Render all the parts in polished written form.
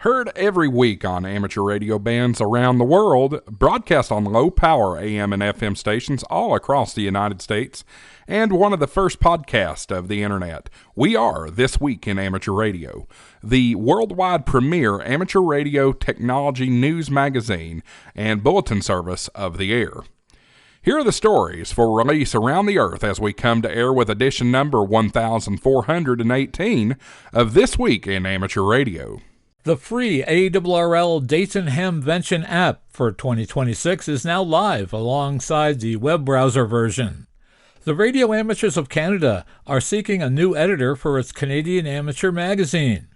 Heard every week on amateur radio bands around the world, broadcast on low-power AM and FM stations all across the United States, and one of the first podcasts of the Internet. We are This Week in Amateur Radio, the worldwide premier amateur radio technology news magazine and bulletin service of the air. Here are the stories for release around the earth as we come to air with edition number 1418 of This Week in Amateur Radio. The free ARRL Dayton Hamvention app for 2026 is now live alongside the web browser version. The Radio Amateurs of Canada are seeking a new editor for its Canadian Amateur magazine.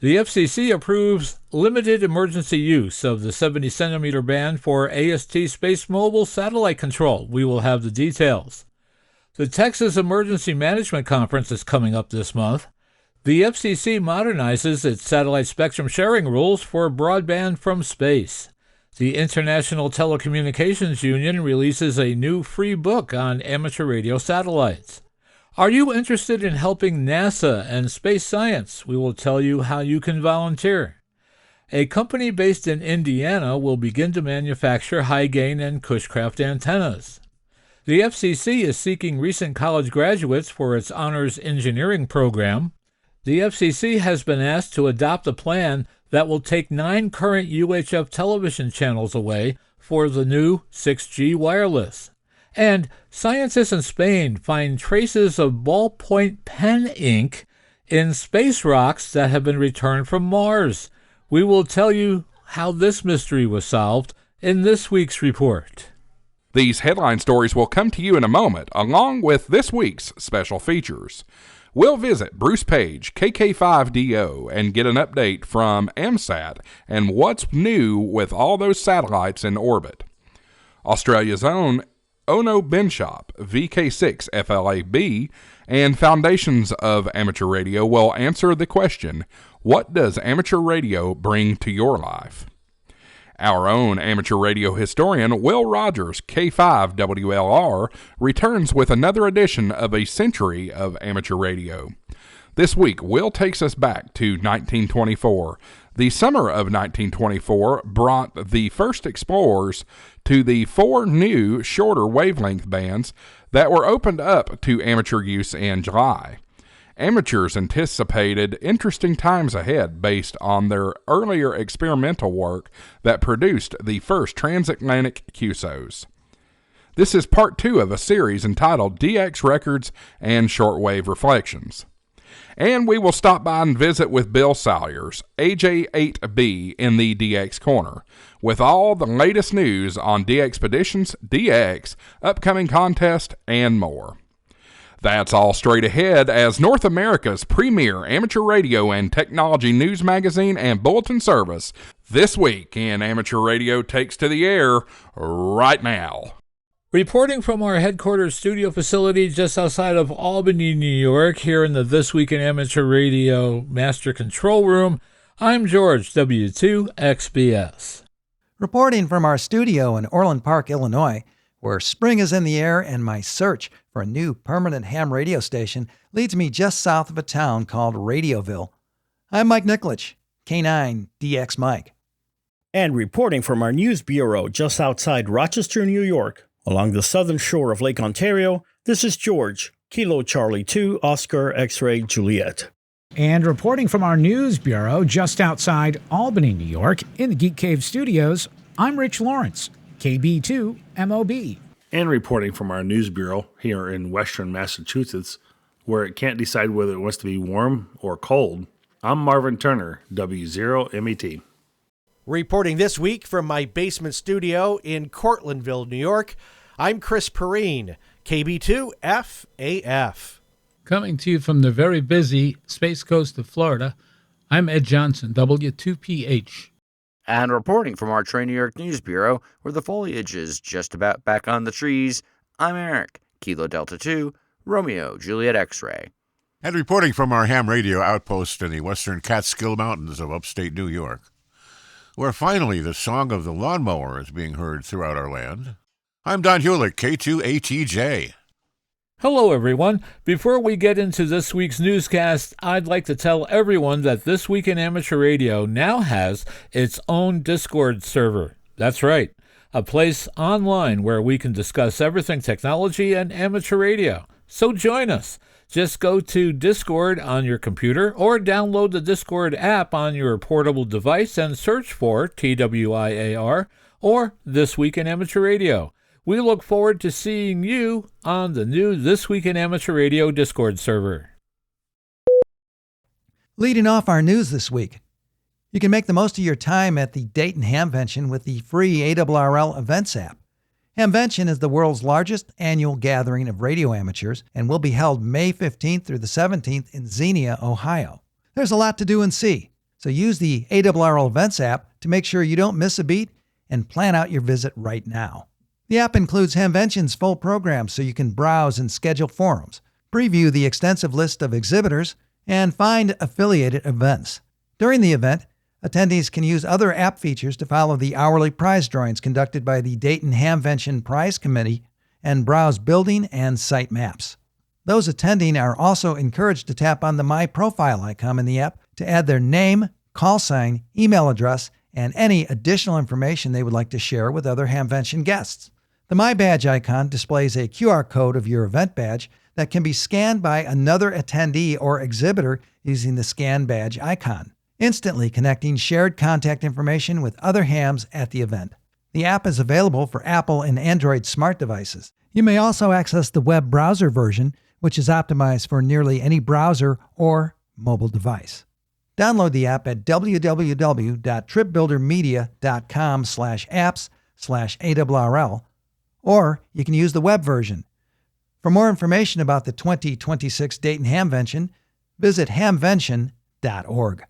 The FCC approves limited emergency use of the 70-centimeter band for AST Space Mobile satellite control. We will have the details. The Texas Emergency Management Conference is coming up this month. The FCC modernizes its satellite spectrum sharing rules for broadband from space. The International Telecommunications Union releases a new free book on amateur radio satellites. Are you interested in helping NASA and space science? We will tell you how you can volunteer. A company based in Indiana will begin to manufacture high-gain and Cushcraft antennas. The FCC is seeking recent college graduates for its honors engineering program. The FCC has been asked to adopt a plan that will take 9 current UHF television channels away for the new 6G wireless. And scientists in Spain find traces of ballpoint pen ink in space rocks that have been returned from Mars. We will tell you how this mystery was solved in this week's report. These headline stories will come to you in a moment, along with this week's special features. We'll visit Bruce Page, KK5DO, and get an update from AMSAT and what's new with all those satellites in orbit. Australia's own Ono Benshop, VK6FLAB, and Foundations of Amateur Radio will answer the question, what does amateur radio bring to your life? Our own amateur radio historian, Will Rogers, K5WLR, returns with another edition of A Century of Amateur Radio. This week, Will takes us back to 1924. The summer of 1924 brought the first explorers to the 4 new, shorter wavelength bands that were opened up to amateur use in July. Amateurs anticipated interesting times ahead based on their earlier experimental work that produced the first transatlantic QSOs. This is part 2 of a series entitled DX Records and Shortwave Reflections. And we will stop by and visit with Bill Salyers, AJ8B, in the DX Corner, with all the latest news on DXpeditions, DX, upcoming contest, and more. That's all straight ahead as North America's premier amateur radio and technology news magazine and bulletin service, This Week in Amateur Radio, takes to the air right now. Reporting from our headquarters studio facility just outside of Albany, New York, here in the This Week in Amateur Radio Master Control Room, I'm George, W2XBS. Reporting from our studio in Orland Park, Illinois, where spring is in the air and my search for a new permanent ham radio station leads me just south of a town called Radioville. I'm Mike Nikolich, K9DX Mike. And reporting from our news bureau just outside Rochester, New York, along the southern shore of Lake Ontario, this is George, Kilo Charlie 2, Oscar X-Ray Juliet. And reporting from our news bureau just outside Albany, New York, in the Geek Cave studios, I'm Rich Lawrence, KB2MOB. And reporting from our news bureau here in western Massachusetts, where it can't decide whether it wants to be warm or cold, I'm Marvin Turner, W0MET. Reporting this week from my basement studio in Cortlandville, New York, I'm Chris Perrine, KB2FAF. Coming to you from the very busy Space Coast of Florida, I'm Ed Johnson, W2PH. And reporting from our Train New York News Bureau, where the foliage is just about back on the trees, I'm Eric, Kilo Delta 2, Romeo, Juliet X-Ray. And reporting from our ham radio outpost in the western Catskill Mountains of upstate New York, where finally the song of the lawnmower is being heard throughout our land, I'm Don Hulick, K2ATJ. Hello, everyone. Before we get into this week's newscast, I'd like to tell everyone that This Week in Amateur Radio now has its own Discord server. That's right, a place online where we can discuss everything technology and amateur radio. So join us. Just go to Discord on your computer or download the Discord app on your portable device and search for TWIAR or This Week in Amateur Radio. We look forward to seeing you on the new This Week in Amateur Radio Discord server. Leading off our news this week, you can make the most of your time at the Dayton Hamvention with the free ARRL Events app. Hamvention is the world's largest annual gathering of radio amateurs and will be held May 15th through the 17th in Xenia, Ohio. There's a lot to do and see, so use the ARRL Events app to make sure you don't miss a beat and plan out your visit right now. The app includes Hamvention's full program so you can browse and schedule forums, preview the extensive list of exhibitors, and find affiliated events. During the event, attendees can use other app features to follow the hourly prize drawings conducted by the Dayton Hamvention Prize Committee and browse building and site maps. Those attending are also encouraged to tap on the My Profile icon in the app to add their name, call sign, email address, and any additional information they would like to share with other Hamvention guests. The My Badge icon displays a QR code of your event badge that can be scanned by another attendee or exhibitor using the Scan Badge icon, instantly connecting shared contact information with other hams at the event. The app is available for Apple and Android smart devices. You may also access the web browser version, which is optimized for nearly any browser or mobile device. Download the app at www.tripbuildermedia.com/apps/ARRL, or you can use the web version. For more information about the 2026 Dayton Hamvention, visit hamvention.org.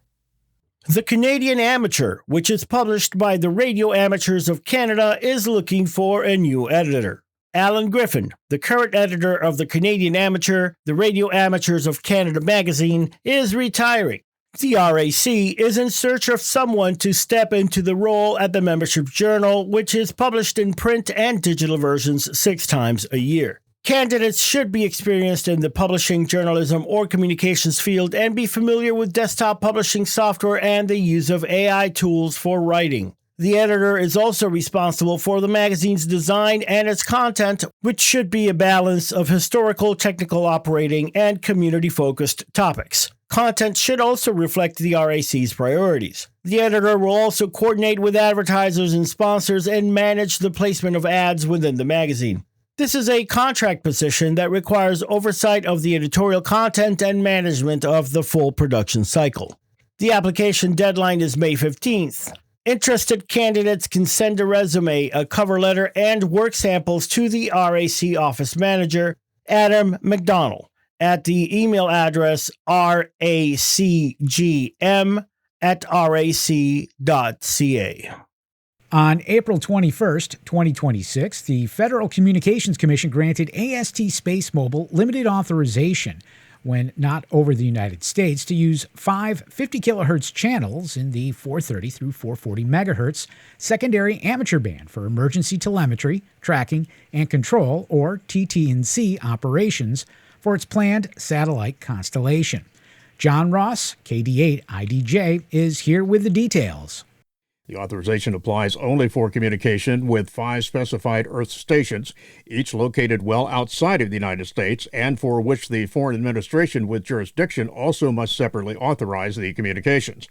The Canadian Amateur, which is published by the Radio Amateurs of Canada, is looking for a new editor. Alan Griffin, the current editor of the Canadian Amateur, the Radio Amateurs of Canada magazine, is retiring. The RAC is in search of someone to step into the role at the membership journal, which is published in print and digital versions 6 times a year. Candidates should be experienced in the publishing, journalism, or communications field and be familiar with desktop publishing software and the use of AI tools for writing. The editor is also responsible for the magazine's design and its content, which should be a balance of historical, technical, operating, and community-focused topics. Content should also reflect the RAC's priorities. The editor will also coordinate with advertisers and sponsors and manage the placement of ads within the magazine. This is a contract position that requires oversight of the editorial content and management of the full production cycle. The application deadline is May 15th. Interested candidates can send a resume, a cover letter, and work samples to the RAC office manager, Adam McDonald, at the email address racgm@rac.ca. On April 21st, 2026, the Federal Communications Commission granted AST Space Mobile limited authorization, when not over the United States, to use 5 50 kilohertz channels in the 430 through 440 megahertz secondary amateur band for emergency telemetry, tracking, and control, or TT&C operations, for its planned satellite constellation. John Ross, KD8 IDJ, is here with the details. The authorization applies only for communication with 5 specified Earth stations, each located well outside of the United States, and for which the foreign administration with jurisdiction also must separately authorize the communications.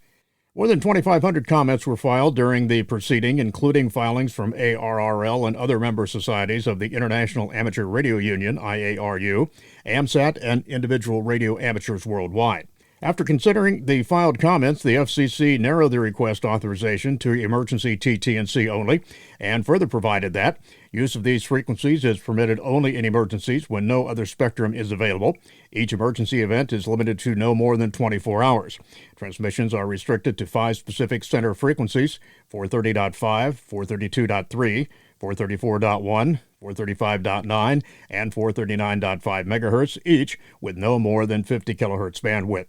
More than 2,500 comments were filed during the proceeding, including filings from ARRL and other member societies of the International Amateur Radio Union, IARU, AMSAT, and individual radio amateurs worldwide. After considering the filed comments, the FCC narrowed the request authorization to emergency TT&C only, and further provided that use of these frequencies is permitted only in emergencies when no other spectrum is available. Each emergency event is limited to no more than 24 hours. Transmissions are restricted to 5 specific center frequencies: 430.5, 432.3, 434.1, 435.9, and 439.5 megahertz, each with no more than 50 kilohertz bandwidth.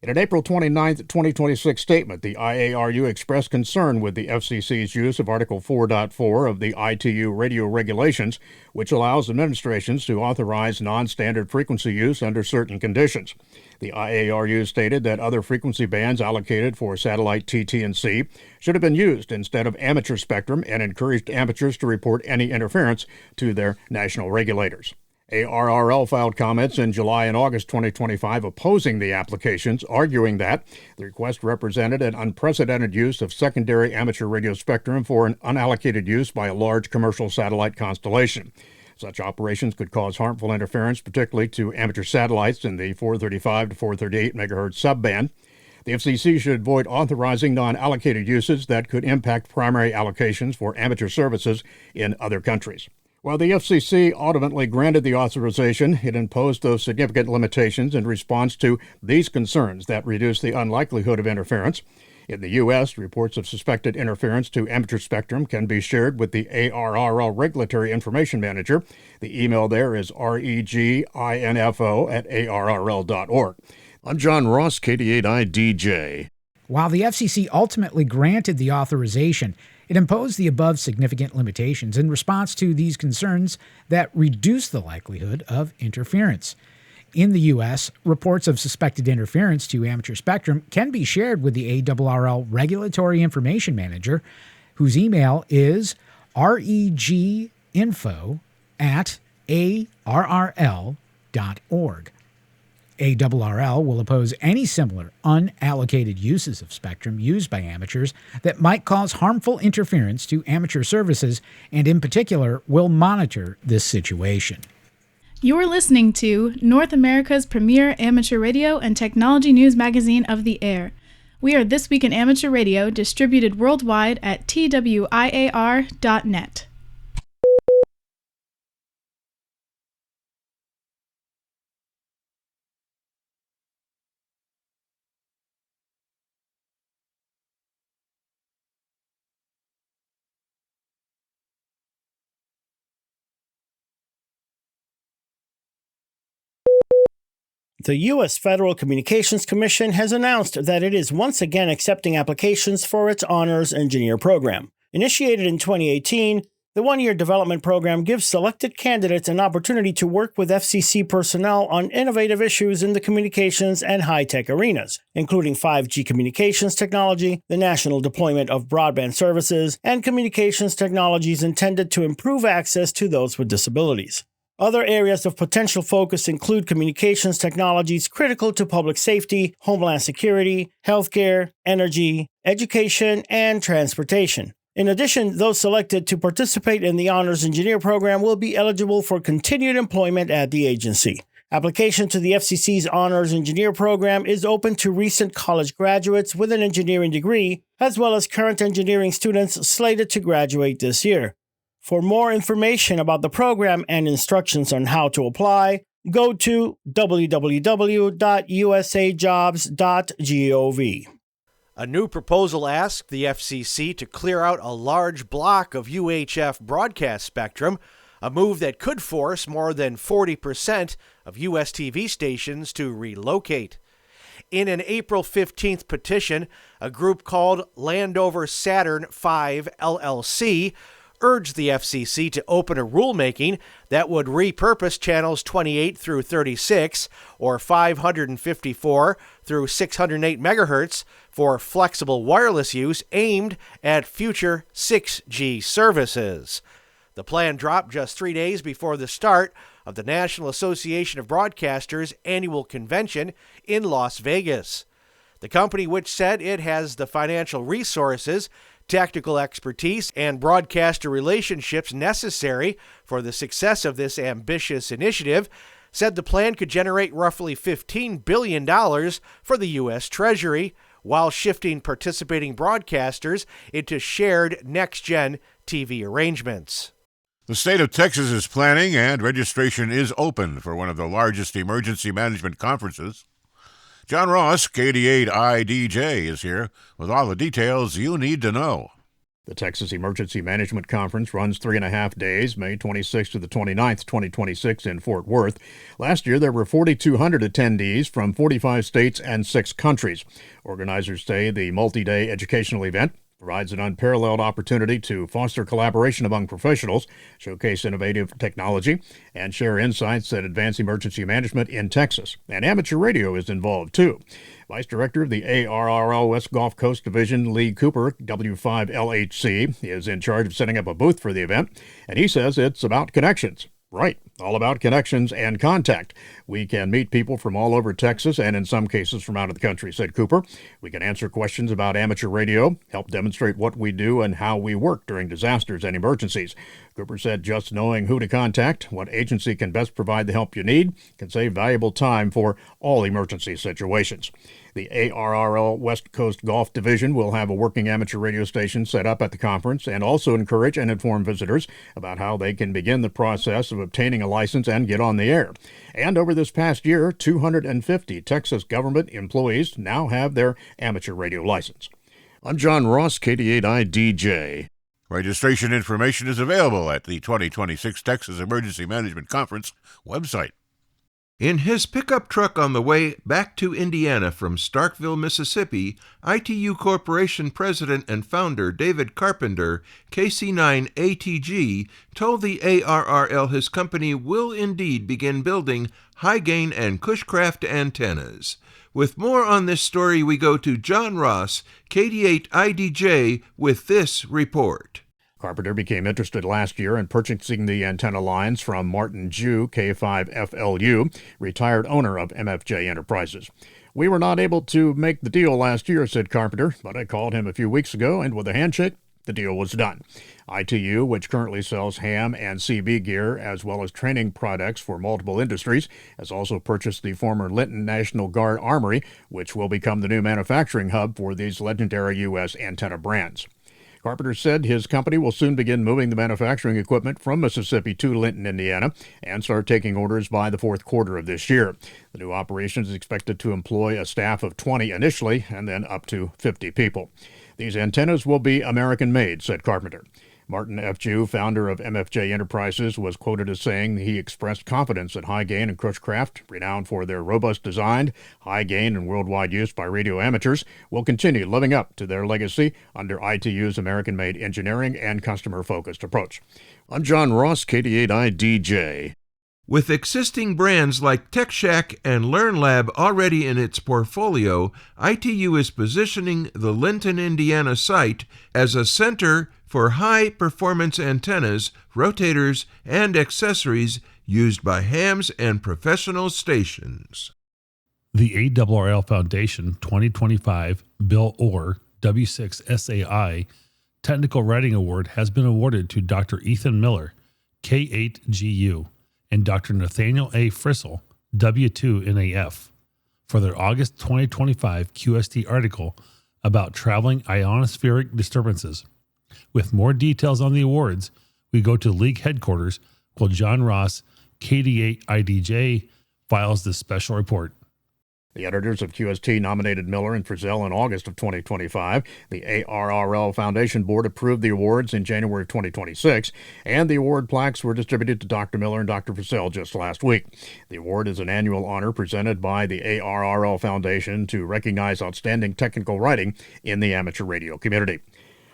In an April 29, 2026 statement, the IARU expressed concern with the FCC's use of Article 4.4 of the ITU radio regulations, which allows administrations to authorize non-standard frequency use under certain conditions. The IARU stated that other frequency bands allocated for satellite TT&C should have been used instead of amateur spectrum and encouraged amateurs to report any interference to their national regulators. ARRL filed comments in July and August 2025 opposing the applications, arguing that the request represented an unprecedented use of secondary amateur radio spectrum for an unallocated use by a large commercial satellite constellation. Such operations could cause harmful interference, particularly to amateur satellites in the 435 to 438 MHz subband. The FCC should avoid authorizing non-allocated uses that could impact primary allocations for amateur services in other countries. While the FCC ultimately granted the authorization, it imposed those significant limitations in response to these concerns that reduce the unlikelihood of interference. In the U.S., reports of suspected interference to amateur spectrum can be shared with the ARRL Regulatory Information Manager. The email there is reginfo@arrl.org. I'm John Ross, KD8IDJ. While the FCC ultimately granted the authorization, it imposed the above significant limitations in response to these concerns that reduce the likelihood of interference. In the U.S., reports of suspected interference to amateur spectrum can be shared with the ARRL Regulatory Information Manager, whose email is reginfo@arrl.org. ARRL will oppose any similar unallocated uses of spectrum used by amateurs that might cause harmful interference to amateur services, and in particular will monitor this situation. You're listening to North America's premier amateur radio and technology news magazine of the air. We are This Week in Amateur Radio, distributed worldwide at twiar.net. The U.S. Federal Communications Commission has announced that it is once again accepting applications for its Honors Engineer program. Initiated in 2018, the one-year development program gives selected candidates an opportunity to work with FCC personnel on innovative issues in the communications and high-tech arenas, including 5G communications technology, the national deployment of broadband services, and communications technologies intended to improve access to those with disabilities. Other areas of potential focus include communications technologies critical to public safety, homeland security, healthcare, energy, education, and transportation. In addition, those selected to participate in the Honors Engineer program will be eligible for continued employment at the agency. Application to the FCC's Honors Engineer program is open to recent college graduates with an engineering degree, as well as current engineering students slated to graduate this year. For more information about the program and instructions on how to apply, go to www.usajobs.gov. A new proposal asked the FCC to clear out a large block of UHF broadcast spectrum, a move that could force more than 40% of U.S. TV stations to relocate. In an April 15th petition, a group called Landover Saturn 5 LLC urged the FCC to open a rulemaking that would repurpose channels 28 through 36 or 554 through 608 megahertz for flexible wireless use aimed at future 6G services. The plan dropped just 3 days before the start of the National Association of Broadcasters annual convention in Las Vegas. The company, which said it has the financial resources, technical expertise, and broadcaster relationships necessary for the success of this ambitious initiative, said the plan could generate roughly $15 billion for the U.S. Treasury while shifting participating broadcasters into shared next-gen TV arrangements. The state of Texas is planning, and registration is open for one of the largest emergency management conferences. John Ross, KD8IDJ, is here with all the details you need to know. The Texas Emergency Management Conference runs 3.5 days, May 26th to the 29th, 2026 in Fort Worth. Last year, there were 4,200 attendees from 45 states and 6 countries. Organizers say the multi-day educational event provides an unparalleled opportunity to foster collaboration among professionals, showcase innovative technology, and share insights that advance emergency management in Texas. And amateur radio is involved, too. Vice Director of the ARRL West Gulf Coast Division, Lee Cooper, W5LHC, is in charge of setting up a booth for the event, and he says it's about connections. Right, all about connections and contact. We can meet people from all over Texas and in some cases from out of the country, said Cooper. We can answer questions about amateur radio, help demonstrate what we do and how we work during disasters and emergencies. Cooper said just knowing who to contact, what agency can best provide the help you need, can save valuable time for all emergency situations. The ARRL West Coast Golf Division will have a working amateur radio station set up at the conference and also encourage and inform visitors about how they can begin the process of obtaining a license and get on the air. And over this past year, 250 Texas government employees now have their amateur radio license. I'm John Ross, KD8IDJ. Registration information is available at the 2026 Texas Emergency Management Conference website. In his pickup truck on the way back to Indiana from Starkville, Mississippi, ITU Corporation president and founder David Carpenter, KC9ATG, told the ARRL his company will indeed begin building high-gain and Cushcraft antennas. With more on this story, we go to John Ross, KD8IDJ, with this report. Carpenter became interested last year in purchasing the antenna lines from Martin Jew, K5FLU, retired owner of MFJ Enterprises. We were not able to make the deal last year, said Carpenter, but I called him a few weeks ago, and with a handshake, the deal was done. ITU, which currently sells ham and CB gear as well as training products for multiple industries, has also purchased the former Linton National Guard Armory, which will become the new manufacturing hub for these legendary U.S. antenna brands. Carpenter said his company will soon begin moving the manufacturing equipment from Mississippi to Linton, Indiana, and start taking orders by the fourth quarter of this year. The new operation is expected to employ a staff of 20 initially and then up to 50 people. These antennas will be American-made, said Carpenter. Martin F. Jew, founder of MFJ Enterprises, was quoted as saying he expressed confidence that High Gain and Cushcraft, renowned for their robust design, high gain, and worldwide use by radio amateurs, will continue living up to their legacy under ITU's American-made engineering and customer-focused approach. I'm John Ross, KD8IDJ. With existing brands like TechShack and LearnLab already in its portfolio, ITU is positioning the Linton, Indiana site as a center for high-performance antennas, rotators, and accessories used by hams and professional stations. The ARRL Foundation 2025 Bill Orr W6SAI Technical Writing Award has been awarded to Dr. Ethan Miller, K8GU, and Dr. Nathaniel A. Frissell, W2NAF, for their August 2025 QST article about traveling ionospheric disturbances. With more details on the awards, we go to League headquarters while John Ross, KD8IDJ, files this special report. The editors of QST nominated Miller and Frizzell in August of 2025. The ARRL Foundation Board approved the awards in January of 2026, and the award plaques were distributed to Dr. Miller and Dr. Frizzell just last week. The award is an annual honor presented by the ARRL Foundation to recognize outstanding technical writing in the amateur radio community.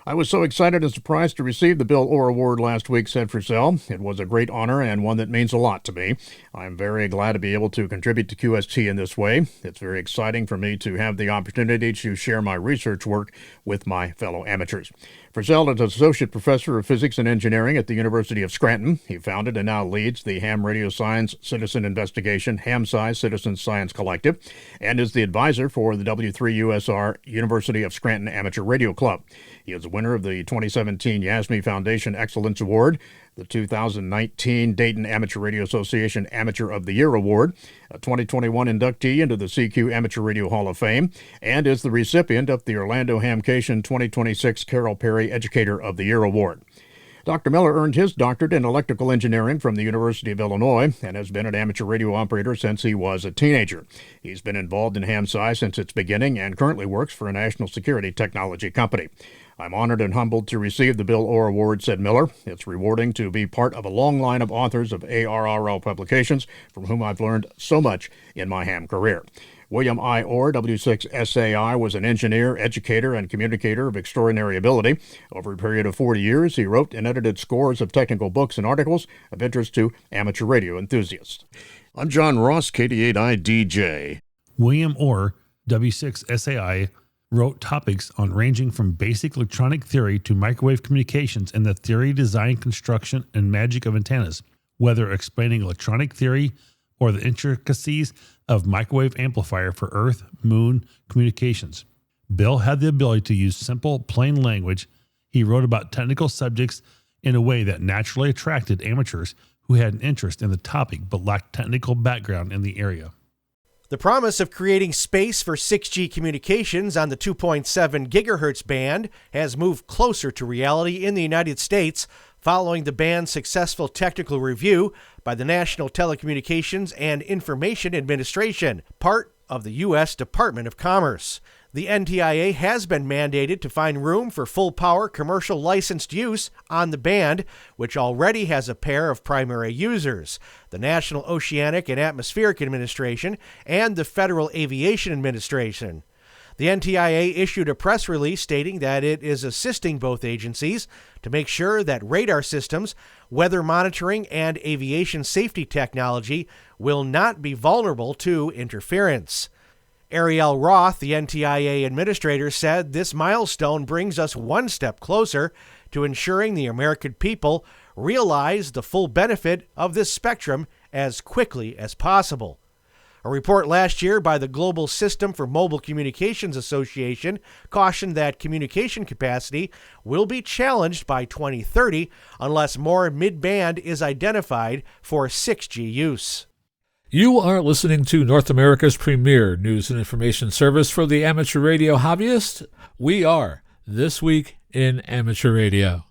I was so excited and surprised to receive the Bill Orr Award last week, said Frizzell. It was a great honor and one that means a lot to me. I'm very glad to be able to contribute to QST in this way. It's very exciting for me to have the opportunity to share my research work with my fellow amateurs. Frizzell is Associate Professor of Physics and Engineering at the University of Scranton. He founded and now leads the Ham Radio Science Citizen Investigation AMSAT Citizen Science Collective and is the advisor for the W3USR University of Scranton Amateur Radio Club. He is a winner of the 2017 Yasmy Foundation Excellence Award, the 2019 Dayton Amateur Radio Association Amateur of the Year Award, a 2021 inductee into the CQ Amateur Radio Hall of Fame, and is the recipient of the Orlando Hamcation 2026 Carol Perry Educator of the Year Award. Dr. Miller earned his doctorate in electrical engineering from the University of Illinois and has been an amateur radio operator since he was a teenager. He's been involved in AMSAT since its beginning and currently works for a national security technology company. I'm honored and humbled to receive the Bill Orr Award, said Miller. It's rewarding to be part of a long line of authors of ARRL publications from whom I've learned so much in my ham career. William I. Orr, W6SAI, was an engineer, educator, and communicator of extraordinary ability. Over a period of 40 years, he wrote and edited scores of technical books and articles of interest to amateur radio enthusiasts. I'm John Ross, KD8IDJ. William Orr, W6SAI, wrote topics on ranging from basic electronic theory to microwave communications and the theory, design, construction, and magic of antennas, whether explaining electronic theory or the intricacies of microwave amplifier for Earth, Moon communications. Bill had the ability to use simple, plain language. He wrote about technical subjects in a way that naturally attracted amateurs who had an interest in the topic but lacked technical background in the area. The promise of creating space for 6G communications on the 2.7 gigahertz band has moved closer to reality in the United States following the band's successful technical review by the National Telecommunications and Information Administration, part of the U.S. Department of Commerce. The NTIA has been mandated to find room for full-power commercial licensed use on the band, which already has a pair of primary users, the National Oceanic and Atmospheric Administration and the Federal Aviation Administration. The NTIA issued a press release stating that it is assisting both agencies to make sure that radar systems, weather monitoring, and aviation safety technology will not be vulnerable to interference. Ariel Roth, the NTIA administrator, said this milestone brings us one step closer to ensuring the American people realize the full benefit of this spectrum as quickly as possible. A report last year by the Global System for Mobile Communications Association cautioned that communication capacity will be challenged by 2030 unless more mid-band is identified for 6G use. You are listening to North America's premier news and information service for the amateur radio hobbyist. We are This Week in Amateur Radio.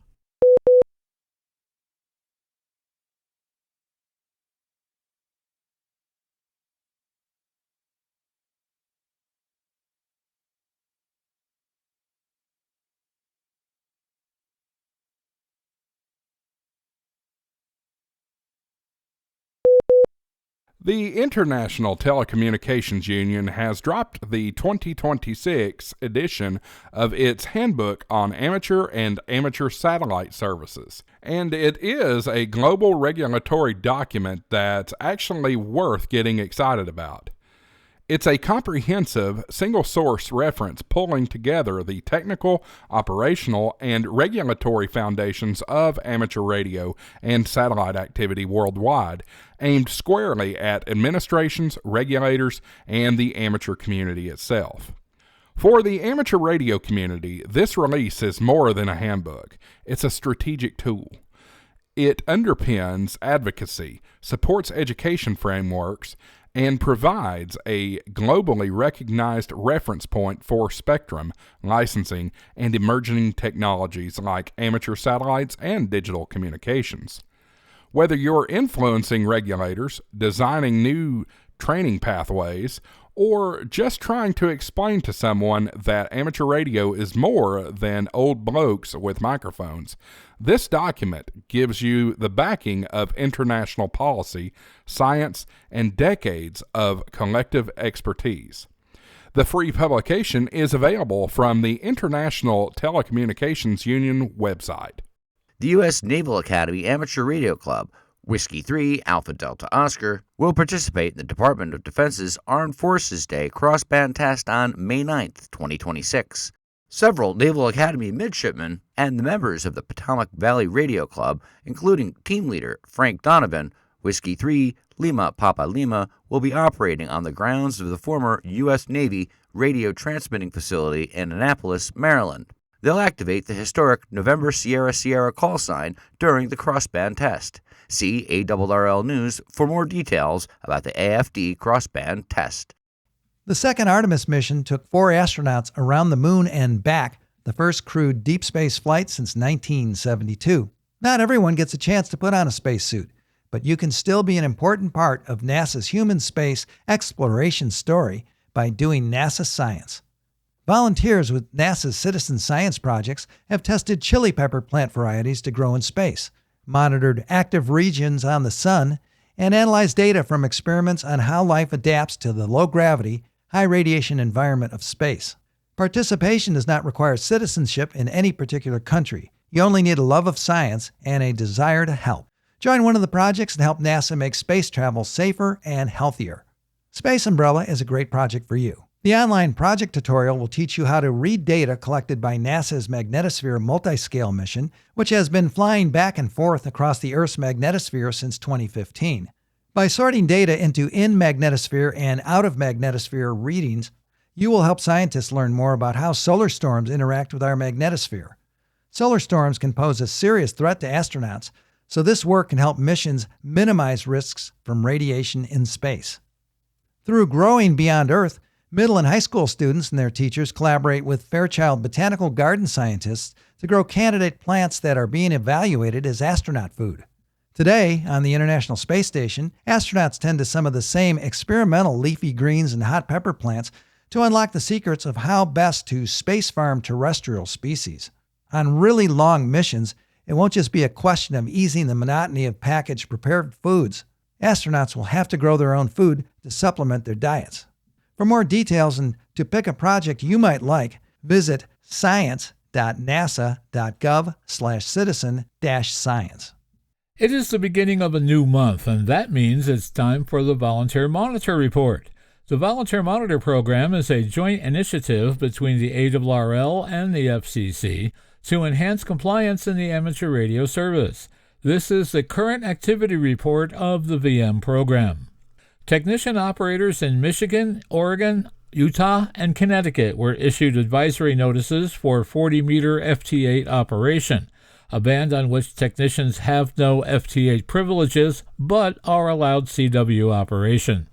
The International Telecommunications Union has dropped the 2026 edition of its Handbook on Amateur and Amateur Satellite Services, and it is a global regulatory document that's actually worth getting excited about. It's a comprehensive, single-source reference pulling together the technical, operational, and regulatory foundations of amateur radio and satellite activity worldwide, aimed squarely at administrations, regulators, and the amateur community itself. For the amateur radio community, this release is more than a handbook. It's a strategic tool. It underpins advocacy, supports education frameworks, and provides a globally recognized reference point for spectrum, licensing, and emerging technologies like amateur satellites and digital communications. Whether you're influencing regulators, designing new training pathways, or just trying to explain to someone that amateur radio is more than old blokes with microphones, this document gives you the backing of international policy, science, and decades of collective expertise. The free publication is available from the International Telecommunications Union website. The U.S. Naval Academy Amateur Radio Club, Whiskey 3 Alpha Delta Oscar, will participate in the Department of Defense's Armed Forces Day crossband test on May 9th, 2026. Several Naval Academy midshipmen and the members of the Potomac Valley Radio Club, including team leader Frank Donovan, Whiskey 3 Lima Papa Lima, will be operating on the grounds of the former U.S. Navy radio transmitting facility in Annapolis, Maryland. They'll activate the historic November Sierra Sierra call sign during the crossband test. See ARRL News for more details about the AFD crossband test. The second Artemis mission took 4 astronauts around the moon and back, the first crewed deep space flight since 1972. Not everyone gets a chance to put on a spacesuit, but you can still be an important part of NASA's human space exploration story by doing NASA science. Volunteers with NASA's citizen science projects have tested chili pepper plant varieties to grow in space, monitored active regions on the sun, and analyzed data from experiments on how life adapts to the low-gravity, high-radiation environment of space. Participation does not require citizenship in any particular country. You only need a love of science and a desire to help. Join one of the projects and help NASA make space travel safer and healthier. Space Umbrella is a great project for you. The online project tutorial will teach you how to read data collected by NASA's Magnetosphere Multiscale mission, which has been flying back and forth across the Earth's magnetosphere since 2015. By sorting data into in-magnetosphere and out-of-magnetosphere readings, you will help scientists learn more about how solar storms interact with our magnetosphere. Solar storms can pose a serious threat to astronauts, so this work can help missions minimize risks from radiation in space. Through Growing Beyond Earth, middle and high school students and their teachers collaborate with Fairchild Botanical Garden scientists to grow candidate plants that are being evaluated as astronaut food. Today, on the International Space Station, astronauts tend to some of the same experimental leafy greens and hot pepper plants to unlock the secrets of how best to space farm terrestrial species. On really long missions, it won't just be a question of easing the monotony of packaged prepared foods. Astronauts will have to grow their own food to supplement their diets. For more details and to pick a project you might like, visit science.nasa.gov/citizen-science. It is the beginning of a new month, and that means it's time for the Volunteer Monitor Report. The Volunteer Monitor Program is a joint initiative between the ARRL and the FCC to enhance compliance in the amateur radio service. This is the current activity report of the VM program. Technician operators in Michigan, Oregon, Utah, and Connecticut were issued advisory notices for 40-meter FT8 operation, a band on which technicians have no FT8 privileges but are allowed CW operation.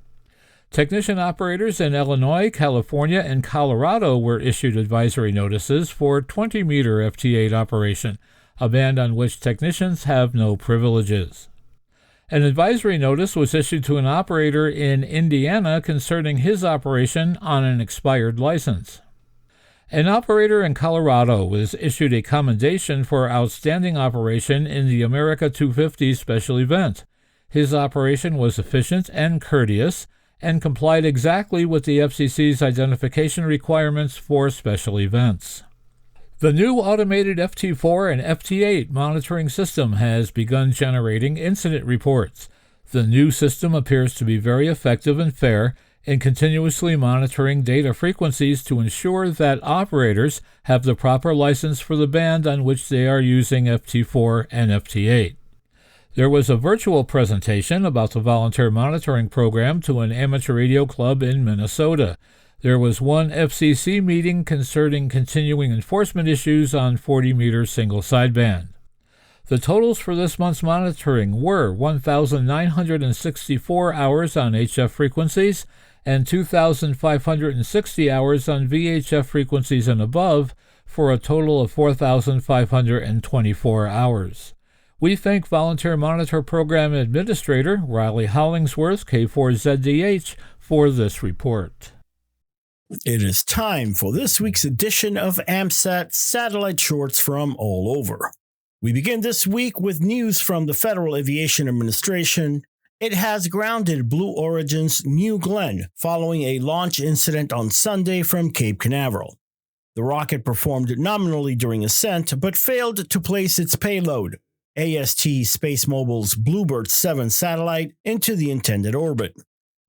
Technician operators in Illinois, California, and Colorado were issued advisory notices for 20-meter FT8 operation, a band on which technicians have no privileges. An advisory notice was issued to an operator in Indiana concerning his operation on an expired license. An operator in Colorado was issued a commendation for outstanding operation in the America 250 special event. His operation was efficient and courteous, and complied exactly with the FCC's identification requirements for special events. The new automated FT4 and FT8 monitoring system has begun generating incident reports. The new system appears to be very effective and fair in continuously monitoring data frequencies to ensure that operators have the proper license for the band on which they are using FT4 and FT8. There was a virtual presentation about the volunteer monitoring program to an amateur radio club in Minnesota. There was one FCC meeting concerning continuing enforcement issues on 40-meter single sideband. The totals for this month's monitoring were 1,964 hours on HF frequencies and 2,560 hours on VHF frequencies and above, for a total of 4,524 hours. We thank Volunteer Monitor Program Administrator Riley Hollingsworth, K4ZDH, for this report. It is time for this week's edition of AMSAT Satellite Shorts from all over. We begin this week with news from the Federal Aviation Administration. It has grounded Blue Origin's New Glenn following a launch incident on Sunday from Cape Canaveral. The rocket performed nominally during ascent, but failed to place its payload, AST SpaceMobile's Bluebird 7 satellite, into the intended orbit.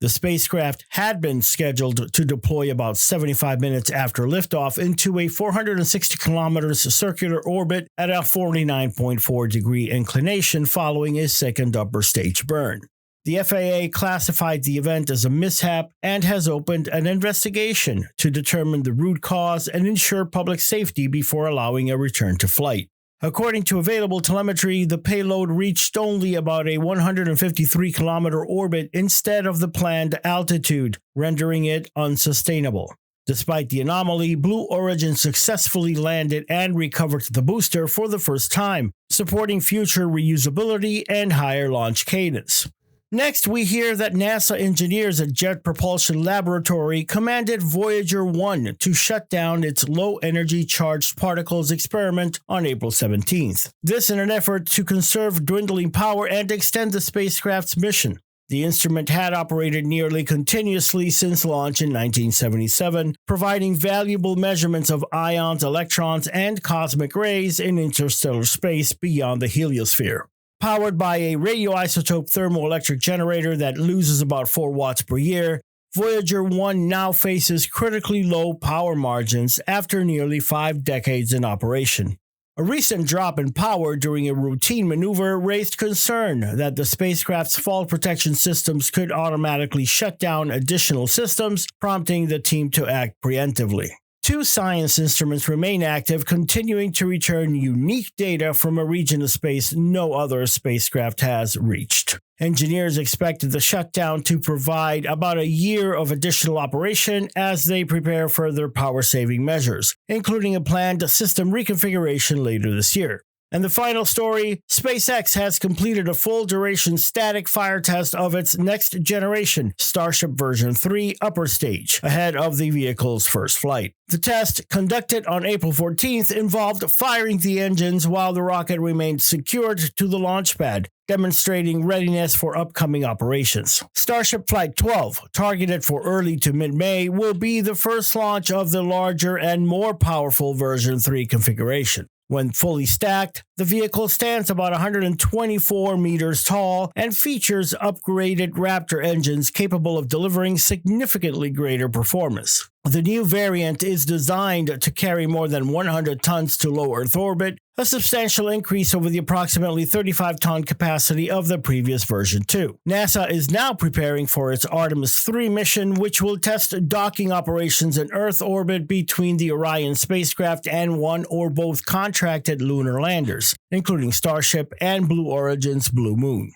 The spacecraft had been scheduled to deploy about 75 minutes after liftoff into a 460 kilometers circular orbit at a 49.4-degree inclination following a second upper stage burn. The FAA classified the event as a mishap and has opened an investigation to determine the root cause and ensure public safety before allowing a return to flight. According to available telemetry, the payload reached only about a 153-kilometer orbit instead of the planned altitude, rendering it unsustainable. Despite the anomaly, Blue Origin successfully landed and recovered the booster for the first time, supporting future reusability and higher launch cadence. Next, we hear that NASA engineers at Jet Propulsion Laboratory commanded Voyager 1 to shut down its low-energy charged particles experiment on April 17th. This in an effort to conserve dwindling power and extend the spacecraft's mission. The instrument had operated nearly continuously since launch in 1977, providing valuable measurements of ions, electrons, and cosmic rays in interstellar space beyond the heliosphere. Powered by a radioisotope thermoelectric generator that loses about 4 watts per year, Voyager 1 now faces critically low power margins after nearly 5 decades in operation. A recent drop in power during a routine maneuver raised concern that the spacecraft's fall protection systems could automatically shut down additional systems, prompting the team to act preemptively. 2 science instruments remain active, continuing to return unique data from a region of space no other spacecraft has reached. Engineers expected the shutdown to provide about a year of additional operation as they prepare further power-saving measures, including a planned system reconfiguration later this year. And the final story, SpaceX has completed a full-duration static fire test of its next-generation Starship version 3 upper stage, ahead of the vehicle's first flight. The test, conducted on April 14th, involved firing the engines while the rocket remained secured to the launch pad, demonstrating readiness for upcoming operations. Starship Flight 12, targeted for early to mid-May, will be the first launch of the larger and more powerful version 3 configuration. When fully stacked, the vehicle stands about 124 meters tall and features upgraded Raptor engines capable of delivering significantly greater performance. The new variant is designed to carry more than 100 tons to low Earth orbit, a substantial increase over the approximately 35-ton capacity of the previous version 2. NASA is now preparing for its Artemis 3 mission, which will test docking operations in Earth orbit between the Orion spacecraft and one or both contracted lunar landers, including Starship and Blue Origin's Blue Moon.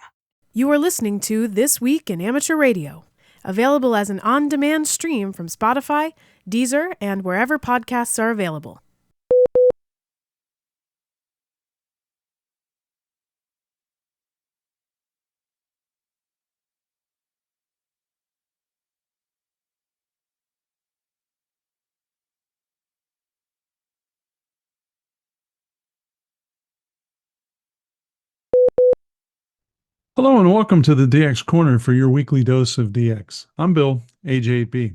You are listening to This Week in Amateur Radio, available as an on-demand stream from Spotify, Deezer, and wherever podcasts are available. Hello and welcome to the DX Corner for your weekly dose of DX. I'm Bill, age 8B.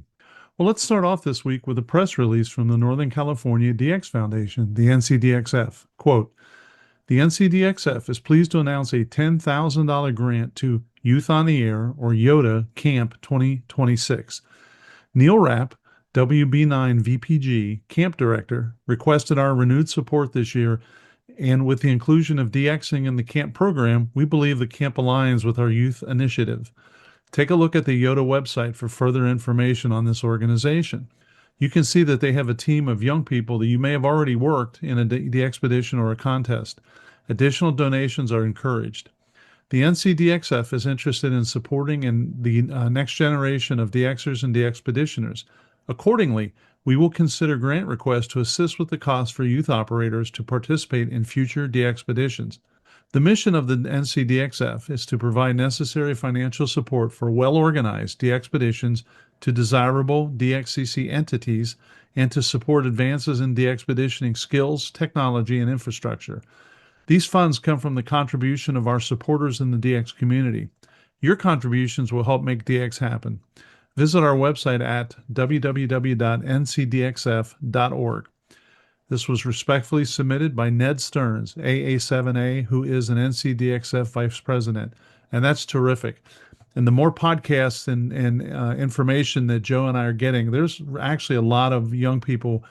Well, let's start off this week with a press release from the Northern California DX Foundation, the NCDXF. Quote, the NCDXF is pleased to announce a $10,000 grant to Youth on the Air, or YOTA, Camp 2026. Neil Rapp, WB9 VPG, Camp Director, requested our renewed support this year, and with the inclusion of DXing in the camp program, we believe the camp aligns with our youth initiative. Take a look at the YOTA website for further information on this organization. You can see that they have a team of young people that you may have already worked in the expedition or a contest. Additional donations are encouraged. The NCDXF is interested in supporting the next generation of DXers and DXpeditioners. Accordingly, we will consider grant requests to assist with the cost for youth operators to participate in future DXpeditions. The mission of the NCDXF is to provide necessary financial support for well-organized DXpeditions to desirable DXCC entities and to support advances in DXpeditioning skills, technology, and infrastructure. These funds come from the contribution of our supporters in the DX community. Your contributions will help make DX happen. Visit our website at www.ncdxf.org. This was respectfully submitted by Ned Stearns, AA7A, who is an NCDXF Vice President. And that's terrific. And the more podcasts and information that Joe and I are getting, there's actually a lot of young people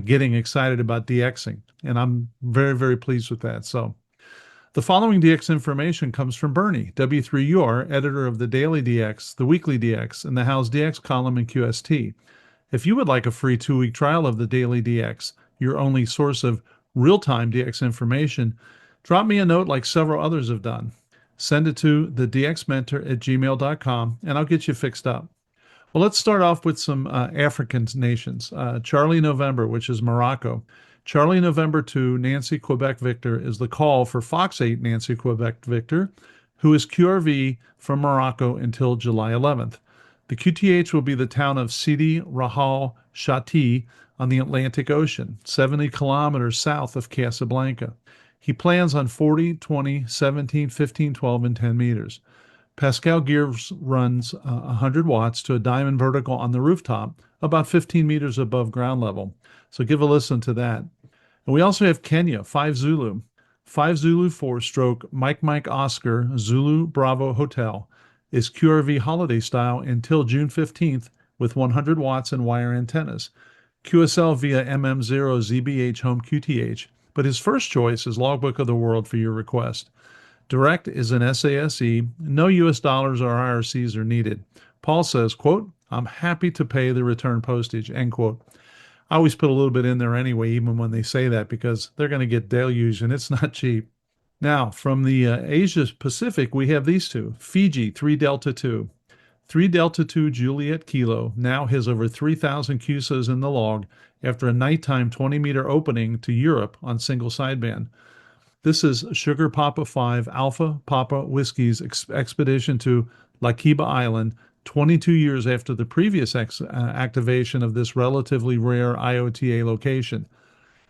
getting excited about DXing. And I'm very, very pleased with that. So the following DX information comes from Bernie, W3UR, editor of the Daily DX, the Weekly DX, and the How's DX column in QST. If you would like a free 2-week trial of the Daily DX, your only source of real-time DX information, drop me a note like several others have done. Send it to thedxmentor@gmail.com, and I'll get you fixed up. Well, let's start off with some African nations. Charlie November, which is Morocco. Charlie November 2, Nancy Quebec Victor is the call for Fox 8 Nancy Quebec Victor, who is QRV from Morocco until July 11th. The QTH will be the town of Sidi Rahal Shati on the Atlantic Ocean, 70 kilometers south of Casablanca. He plans on 40, 20, 17, 15, 12, and 10 meters. Pascal Gears runs 100 watts to a diamond vertical on the rooftop, about 15 meters above ground level. So give a listen to that. And we also have Kenya, 5 Zulu. 5 Zulu 4 stroke Mike Oscar Zulu Bravo Hotel is QRV holiday style until June 15th with 100 watts and wire antennas. QSL via MM0 ZBH home QTH, but his first choice is Logbook of the World for your request. Direct is an SASE. No US dollars or IRCs are needed. Paul says, quote, I'm happy to pay the return postage, end quote. I always put a little bit in there anyway, even when they say that, because they're going to get deluged and it's not cheap. Now, from the Asia Pacific, we have these two. Fiji, 3 Delta 2. 3 Delta 2 Juliet Kilo now has over 3,000 QSOs in the log after a nighttime 20-meter opening to Europe on single sideband. This is Sugar Papa 5 Alpha Papa Whiskey's expedition to Lakiba Island 22 years after the previous activation of this relatively rare IOTA location.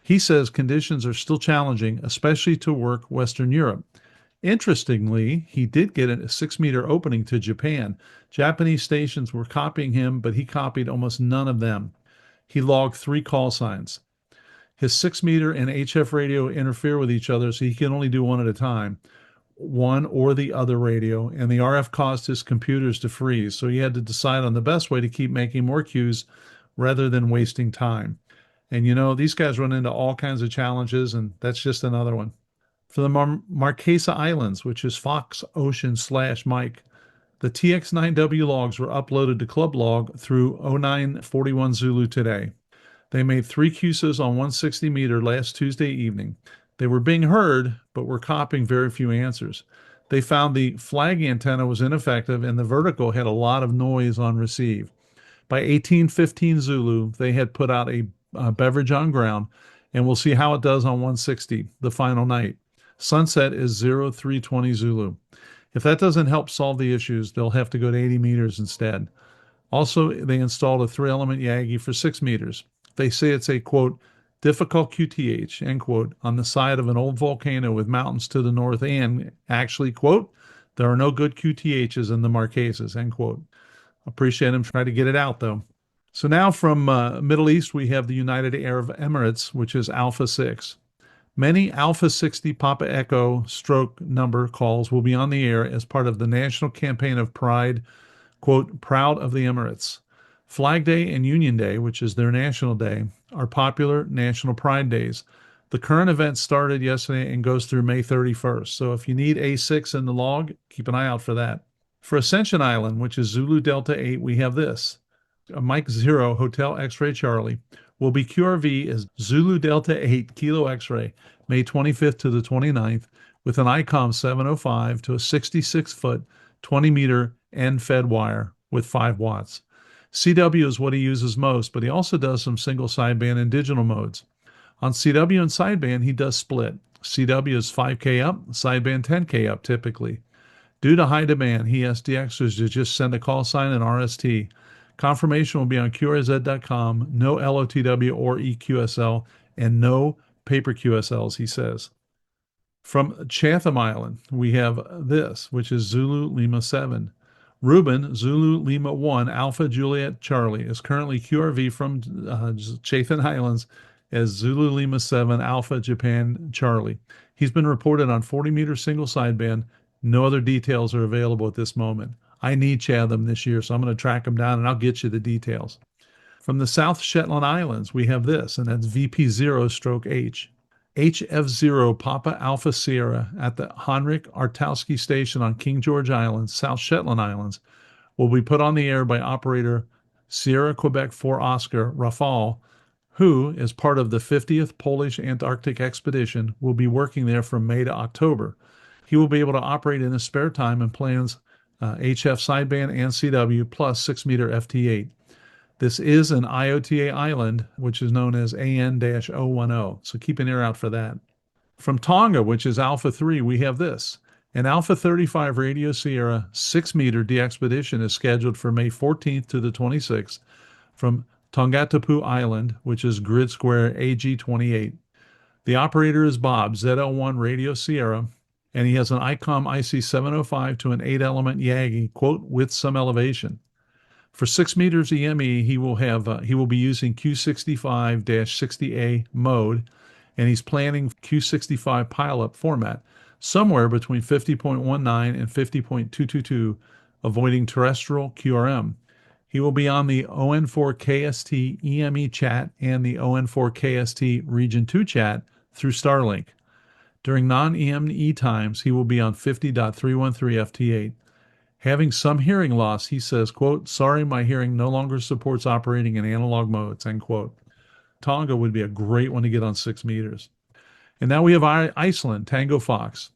He says conditions are still challenging, especially to work Western Europe. Interestingly, he did get a 6-meter opening to Japan. Japanese stations were copying him, but he copied almost none of them. He logged 3 call signs. His 6-meter and HF radio interfere with each other, so he can only do one at a time, one or the other radio, and the RF caused his computers to freeze, so he had to decide on the best way to keep making more cues rather than wasting time. And you know, these guys run into all kinds of challenges, and that's just another one. For the Marquesa Islands, which is Fox Ocean / Mike, the TX9W logs were uploaded to Club Log through 0941 Zulu today. They made 3 QSOs on 160 meter last Tuesday evening. They were being heard, but were copying very few answers. They found the flag antenna was ineffective and the vertical had a lot of noise on receive. By 1815 Zulu, they had put out a beverage on ground, and we'll see how it does on 160, the final night. Sunset is 0320 Zulu. If that doesn't help solve the issues, they'll have to go to 80 meters instead. Also, they installed a 3-element Yagi for 6 meters. They say it's a, quote, difficult QTH, end quote, on the side of an old volcano with mountains to the north, and actually, quote, there are no good QTHs in the Marquesas, end quote. Appreciate him trying to get it out, though. So now from Middle East, we have the United Arab Emirates, which is Alpha 6. Many Alpha 60 Papa Echo stroke number calls will be on the air as part of the national campaign of pride, quote, proud of the Emirates. Flag Day and Union Day, which is their national day, are popular national pride days. The current event started yesterday and goes through May 31st. So if you need A6 in the log, keep an eye out for that. For Ascension Island, which is Zulu Delta 8, we have this. Mike 0 Hotel X-Ray Charlie will be QRV as Zulu Delta 8 Kilo X-Ray, May 25th to the 29th, with an ICOM 705 to a 66-foot, 20-meter end-fed wire with 5 watts. CW is what he uses most, but he also does some single sideband and digital modes. On CW and sideband, he does split. CW is 5K up, sideband 10K up typically. Due to high demand, he asks DXers to just send a call sign and RST. Confirmation will be on QRZ.com, no LOTW or EQSL, and no paper QSLs, he says. From Chatham Island, we have this, which is Zulu Lima 7. Ruben, Zulu Lima 1, Alpha Juliet Charlie, is currently QRV from Chatham Islands as Zulu Lima 7, Alpha Japan Charlie. He's been reported on 40-meter single sideband. No other details are available at this moment. I need Chatham this year, so I'm going to track him down, and I'll get you the details. From the South Shetland Islands, we have this, and that's VP0/H. HF0 Papa Alpha Sierra at the Henrik Artowski Station on King George Island, South Shetland Islands, will be put on the air by operator Sierra Quebec 4 Oscar Rafal, who, as part of the 50th Polish Antarctic Expedition, will be working there from May to October. He will be able to operate in his spare time and plans HF sideband and CW plus 6-meter FT8. This is an IOTA island, which is known as AN-010, so keep an ear out for that. From Tonga, which is Alpha 3, we have this. An Alpha 35 Radio Sierra 6-meter de-expedition is scheduled for May 14th to the 26th from Tongatapu Island, which is Grid Square AG28. The operator is Bob, ZL1 Radio Sierra, and he has an ICOM IC705 to an 8-element Yagi, quote, with some elevation. For 6 meters EME, he will be using Q65-60A mode, and he's planning Q65 pileup format, somewhere between 50.19 and 50.222, avoiding terrestrial QRM. He will be on the ON4KST EME chat and the ON4KST Region 2 chat through Starlink. During non-EME times, he will be on 50.313 FT8. Having some hearing loss, he says, quote, sorry, my hearing no longer supports operating in analog modes, end quote. Tonga would be a great one to get on 6 meters. And now we have Iceland, Tango Fox.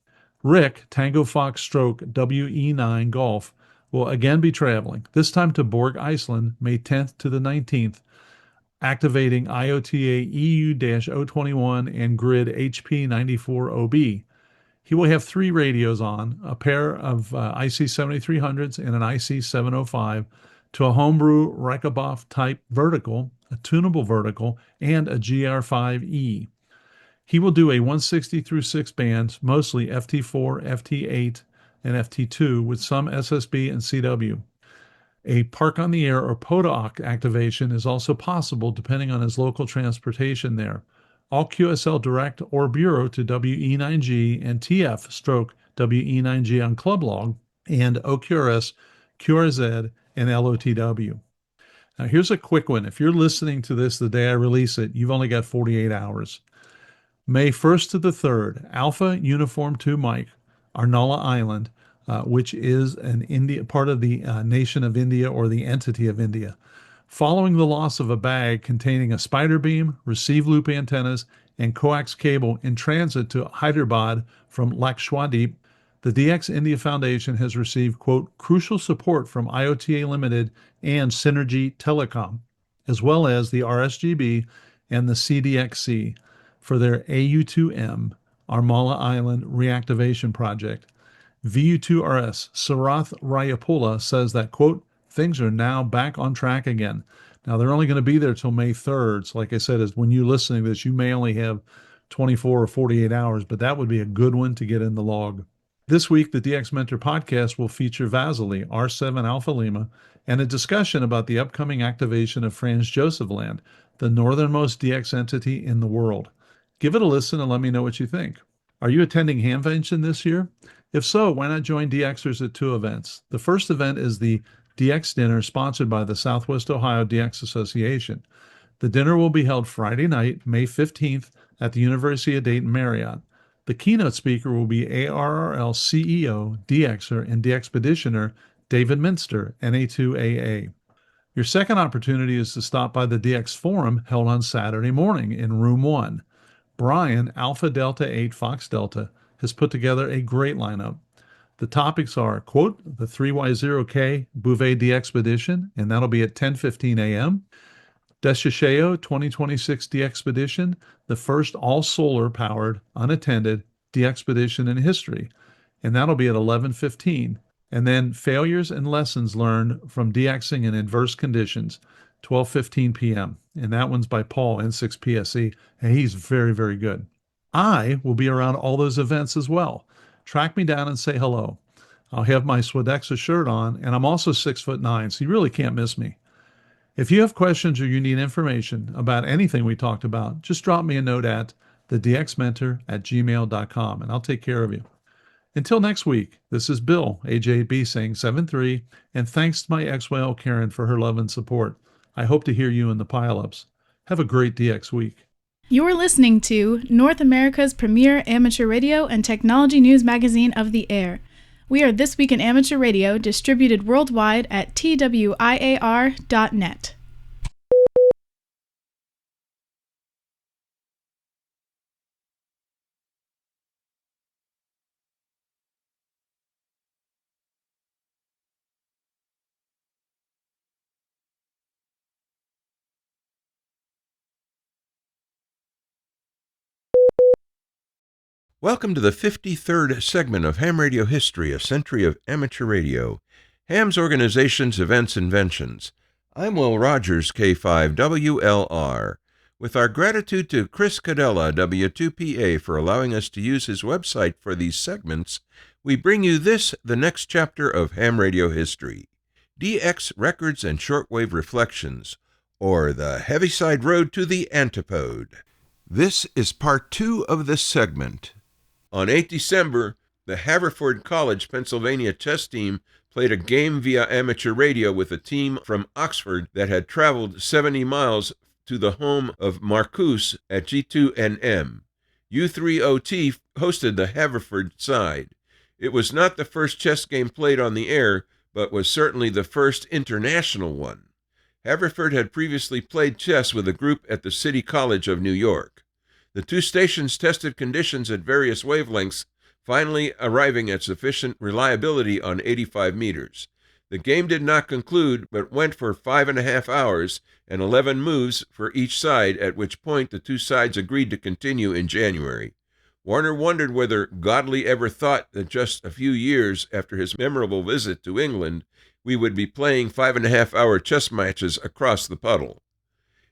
Rick, Tango Fox stroke WE9 Golf, will again be traveling, this time to Borg, Iceland, May 10th to the 19th, activating IOTA EU-021 and grid HP94OB. He will have 3 radios on, a pair of IC7300s and an IC705, to a homebrew Reichenbach type vertical, a tunable vertical, and a GR5E. He will do a 160 through 6 bands, mostly FT4, FT8, and FT2, with some SSB and CW. A park on the air or POTA activation is also possible depending on his local transportation there. All QSL direct or bureau to WE9G and TF stroke WE9G on club log, and OQRS, QRZ, and LOTW. Now here's a quick one. If you're listening to this the day I release it, you've only got 48 hours. May 1st to the 3rd, Alpha Uniform 2 Mike, Arnala Island, which is part of the nation of India or the entity of India. Following the loss of a bag containing a spider beam, receive loop antennas, and coax cable in transit to Hyderabad from Lakshadweep, the DX India Foundation has received, quote, crucial support from IOTA Limited and Synergy Telecom, as well as the RSGB and the CDXC for their AU2M, Armala Island reactivation project. VU2RS, Sarath Rayapula, says that, quote, things are now back on track again. Now, they're only going to be there till May 3rd. So like I said, when you're listening to this, you may only have 24 or 48 hours, but that would be a good one to get in the log. This week, the DX Mentor podcast will feature Vasily, R7 Alpha Lima, and a discussion about the upcoming activation of Franz Josef Land, the northernmost DX entity in the world. Give it a listen and let me know what you think. Are you attending Hamvention this year? If so, why not join DXers at 2 events? The first event is the DX Dinner sponsored by the Southwest Ohio DX Association. The dinner will be held Friday night, May 15th at the University of Dayton Marriott. The keynote speaker will be ARRL CEO, DXer, and DXpeditioner David Minster, NA2AA. Your second opportunity is to stop by the DX Forum held on Saturday morning in Room 1. Brian, Alpha Delta 8 Fox Delta, has put together a great lineup. The topics are, quote, the 3Y0K Bouvet DXpedition, and that'll be at 10:15 a.m. Desisheo 2026 DXpedition, the first all-solar powered, unattended DXpedition in history, and that'll be at 11:15. And then Failures and Lessons Learned from DXing in Adverse Conditions, 12:15 p.m. And that one's by Paul, N6PSE, and he's very, very good. I will be around all those events as well. Track me down and say hello. I'll have my Swadexa shirt on, and I'm also 6'9", so you really can't miss me. If you have questions or you need information about anything we talked about, just drop me a note at thedxmentor@gmail.com, and I'll take care of you. Until next week, this is Bill, AJB, saying 7-3, and thanks to my ex-whale Karen for her love and support. I hope to hear you in the pile-ups. Have a great DX week. You're listening to North America's premier amateur radio and technology news magazine of the air. We are This Week in Amateur Radio, distributed worldwide at twiar.net. Welcome to the 53rd segment of Ham Radio History, a century of amateur radio. Ham's Organization's Events Inventions. I'm Will Rogers, K5WLR. With our gratitude to Chris Cadella, W2PA, for allowing us to use his website for these segments, we bring you this, the next chapter of Ham Radio History. DX Records and Shortwave Reflections, or the Heaviside Road to the Antipode. This is part 2 of this segment. On 8 December, the Haverford College, Pennsylvania chess team played a game via amateur radio with a team from Oxford that had traveled 70 miles to the home of Marcuse at G2NM. U3OT hosted the Haverford side. It was not the first chess game played on the air, but was certainly the first international one. Haverford had previously played chess with a group at the City College of New York. The two stations tested conditions at various wavelengths, finally arriving at sufficient reliability on 85 meters. The game did not conclude, but went for 5.5 hours and 11 moves for each side, at which point the two sides agreed to continue in January. Warner wondered whether Godley ever thought that just a few years after his memorable visit to England, we would be playing 5.5-hour chess matches across the puddle.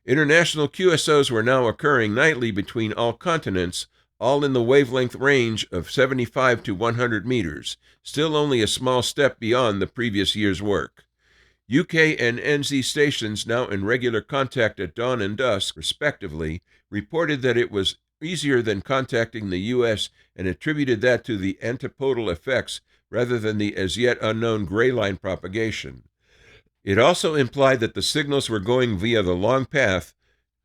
International QSOs were now occurring nightly between all continents, all in the wavelength range of 75 to 100 meters, still only a small step beyond the previous year's work. UK and NZ stations, now in regular contact at dawn and dusk, respectively, reported that it was easier than contacting the U.S. and attributed that to the antipodal effects rather than the as yet unknown gray line propagation. It also implied that the signals were going via the long path,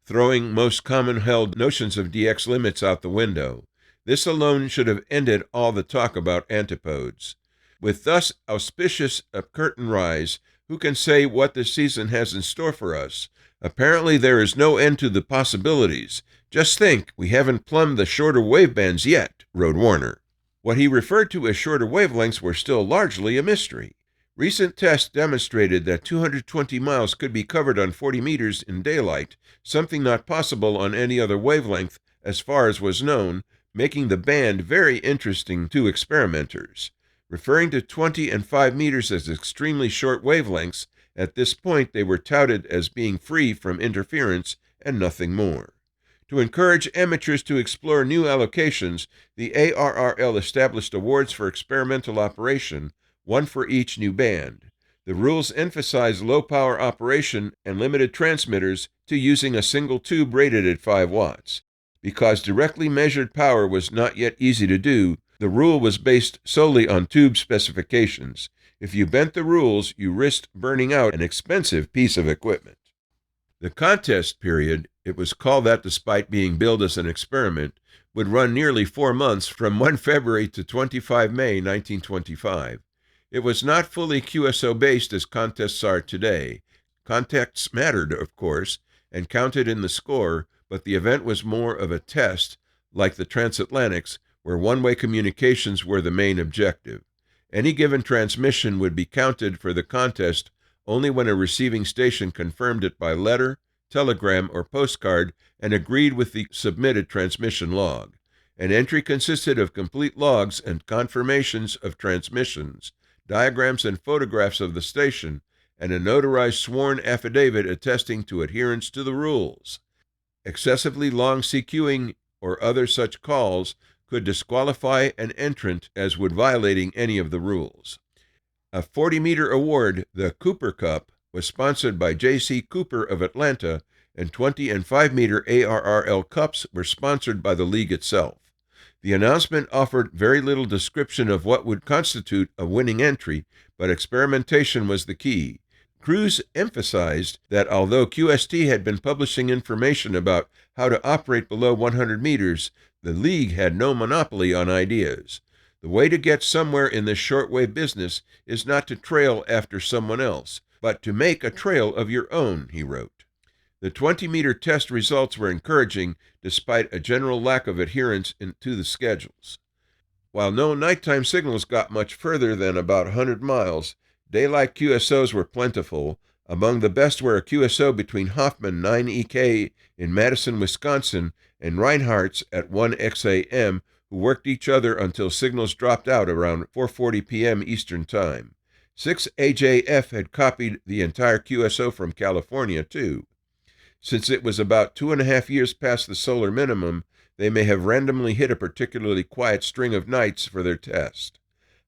throwing most common-held notions of DX limits out the window. This alone should have ended all the talk about antipodes. With thus auspicious a curtain rise, who can say what this season has in store for us? Apparently there is no end to the possibilities. Just think, we haven't plumbed the shorter wavebands yet, wrote Warner. What he referred to as shorter wavelengths were still largely a mystery. Recent tests demonstrated that 220 miles could be covered on 40 meters in daylight, something not possible on any other wavelength as far as was known, making the band very interesting to experimenters. Referring to 20 and 5 meters as extremely short wavelengths, at this point they were touted as being free from interference and nothing more. To encourage amateurs to explore new allocations, the ARRL established awards for experimental operation, one for each new band. The rules emphasize low-power operation and limited transmitters to using a single tube rated at 5 watts. Because directly measured power was not yet easy to do, the rule was based solely on tube specifications. If you bent the rules, you risked burning out an expensive piece of equipment. The contest period, it was called that despite being billed as an experiment, would run nearly 4 months from 1 February to 25 May 1925. It was not fully QSO-based as contests are today. Contests mattered, of course, and counted in the score, but the event was more of a test, like the transatlantics, where one-way communications were the main objective. Any given transmission would be counted for the contest only when a receiving station confirmed it by letter, telegram, or postcard and agreed with the submitted transmission log. An entry consisted of complete logs and confirmations of transmissions, diagrams and photographs of the station, and a notarized sworn affidavit attesting to adherence to the rules. Excessively long CQing or other such calls could disqualify an entrant as would violating any of the rules. A 40-meter award, the Cooper Cup, was sponsored by J.C. Cooper of Atlanta, and 20 and 5-meter ARRL Cups were sponsored by the league itself. The announcement offered very little description of what would constitute a winning entry, but experimentation was the key. Cruz emphasized that although QST had been publishing information about how to operate below 100 meters, the league had no monopoly on ideas. The way to get somewhere in this shortwave business is not to trail after someone else, but to make a trail of your own, he wrote. The 20-meter test results were encouraging despite a general lack of adherence to the schedules. While no nighttime signals got much further than about 100 miles, daylight QSOs were plentiful. Among the best were a QSO between Hoffman 9EK in Madison, Wisconsin, and Reinhardt's at 1XAM, who worked each other until signals dropped out around 4:40 p.m. Eastern Time. 6AJF had copied the entire QSO from California, too. Since it was about 2.5 years past the solar minimum, they may have randomly hit a particularly quiet string of nights for their test.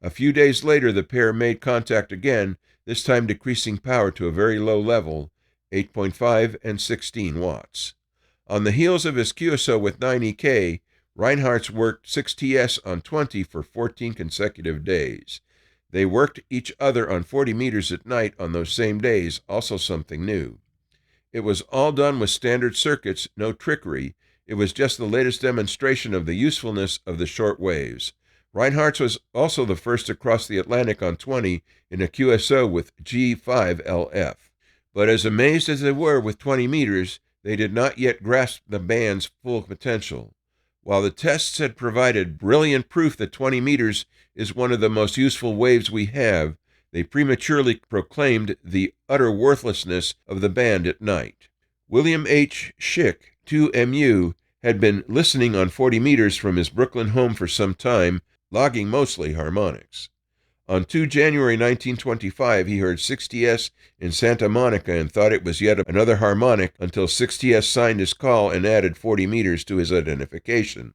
A few days later, the pair made contact again, this time decreasing power to a very low level, 8.5 and 16 watts. On the heels of his QSO with 9EK, Reinhardt's worked 6TS on 20 for 14 consecutive days. They worked each other on 40 meters at night on those same days, also something new. It was all done with standard circuits, no trickery. It was just the latest demonstration of the usefulness of the short waves. Reinhardt's was also the first to cross the Atlantic on 20 in a QSO with G5LF. But as amazed as they were with 20 meters, they did not yet grasp the band's full potential. While the tests had provided brilliant proof that 20 meters is one of the most useful waves we have, they prematurely proclaimed the utter worthlessness of the band at night. William H. Schick, 2MU, had been listening on 40 meters from his Brooklyn home for some time, logging mostly harmonics. On 2 January 1925, he heard 6TS in Santa Monica and thought it was yet another harmonic until 6TS signed his call and added 40 meters to his identification.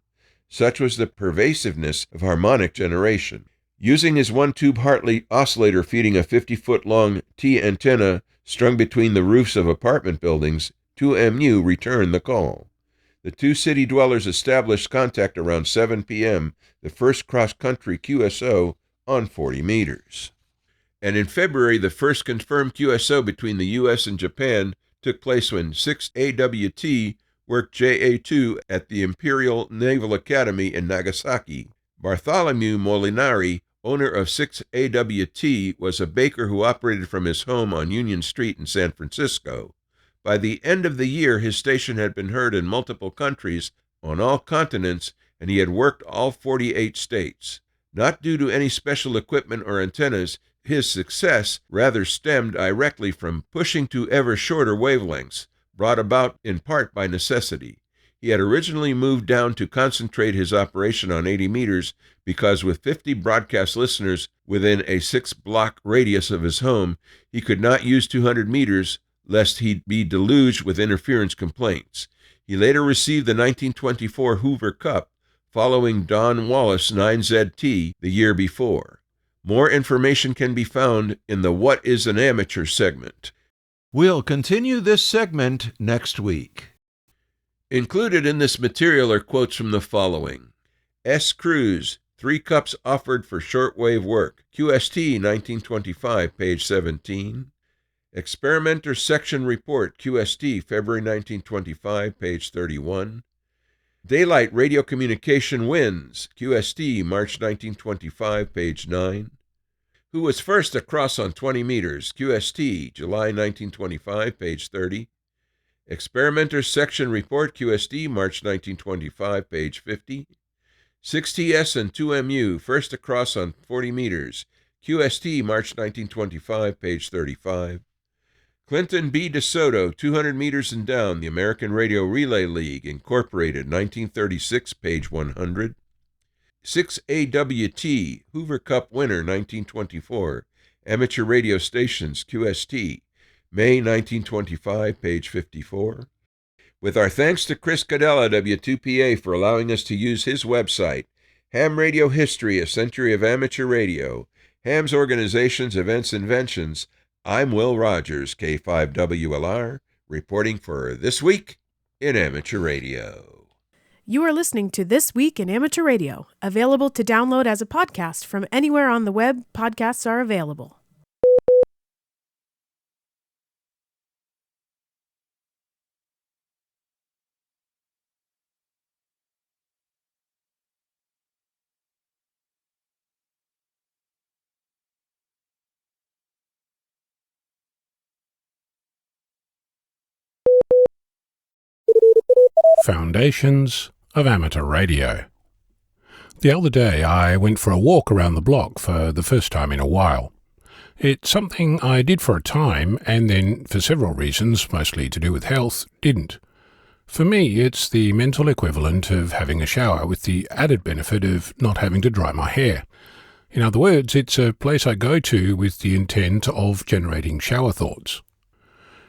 Such was the pervasiveness of harmonic generation. Using his one-tube Hartley oscillator feeding a 50-foot-long T antenna strung between the roofs of apartment buildings, 2MU returned the call. The two city dwellers established contact around 7 p.m., the first cross-country QSO on 40 meters. And in February, the first confirmed QSO between the U.S. and Japan took place when 6AWT worked JA2 at the Imperial Naval Academy in Nagasaki. Bartholomew Molinari, owner of 6AWT, was a baker who operated from his home on Union Street in San Francisco. By the end of the year, his station had been heard in multiple countries, on all continents, and he had worked all 48 states. Not due to any special equipment or antennas, his success rather stemmed directly from pushing to ever shorter wavelengths, brought about in part by necessity. He had originally moved down to concentrate his operation on 80 meters because with 50 broadcast listeners within a 6-block radius of his home, he could not use 200 meters lest he be deluged with interference complaints. He later received the 1924 Hoover Cup, following Don Wallace 9ZT the year before. More information can be found in the What is an Amateur segment. We'll continue this segment next week. Included in this material are quotes from the following. S. Cruz, 3 cups offered for shortwave work. QST 1925, page 17. Experimenter Section Report, QST, February 1925, page 31. Daylight Radio Communication Wins, QST, March 1925, page 9. Who was first across on 20 meters, QST, July 1925, page 30. Experimenter Section Report, QST, March 1925, page 50. 6TS and 2MU, first across on 40 meters, QST, March 1925, page 35. Clinton B. DeSoto, 200 meters and down, the American Radio Relay League, Incorporated, 1936, page 100. 6AWT, Hoover Cup winner, 1924, Amateur Radio Stations, QST, May 1925, page 54. With our thanks to Chris Cadella, W2PA, for allowing us to use his website, Ham Radio History, A Century of Amateur Radio, Ham's Organizations, Events, Inventions, I'm Will Rogers, K5WLR, reporting for This Week in Amateur Radio. You are listening to This Week in Amateur Radio, available to download as a podcast from anywhere on the web podcasts are available. Foundations of Amateur Radio. The other day I went for a walk around the block for the first time in a while. It's something I did for a time and then, for several reasons, mostly to do with health, didn't. For me, it's the mental equivalent of having a shower with the added benefit of not having to dry my hair. In other words, it's a place I go to with the intent of generating shower thoughts.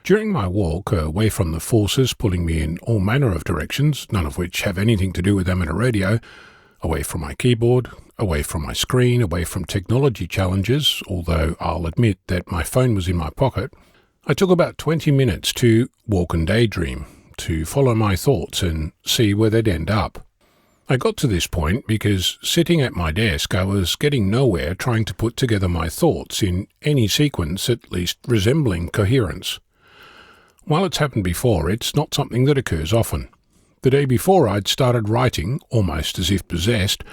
During my walk, away from the forces pulling me in all manner of directions, none of which have anything to do with amateur radio, away from my keyboard, away from my screen, away from technology challenges, although I'll admit that my phone was in my pocket, I took about 20 minutes to walk and daydream, to follow my thoughts and see where they'd end up. I got to this point because sitting at my desk I was getting nowhere trying to put together my thoughts in any sequence at least resembling coherence. While it's happened before, it's not something that occurs often. The day before I'd started writing, almost as if possessed,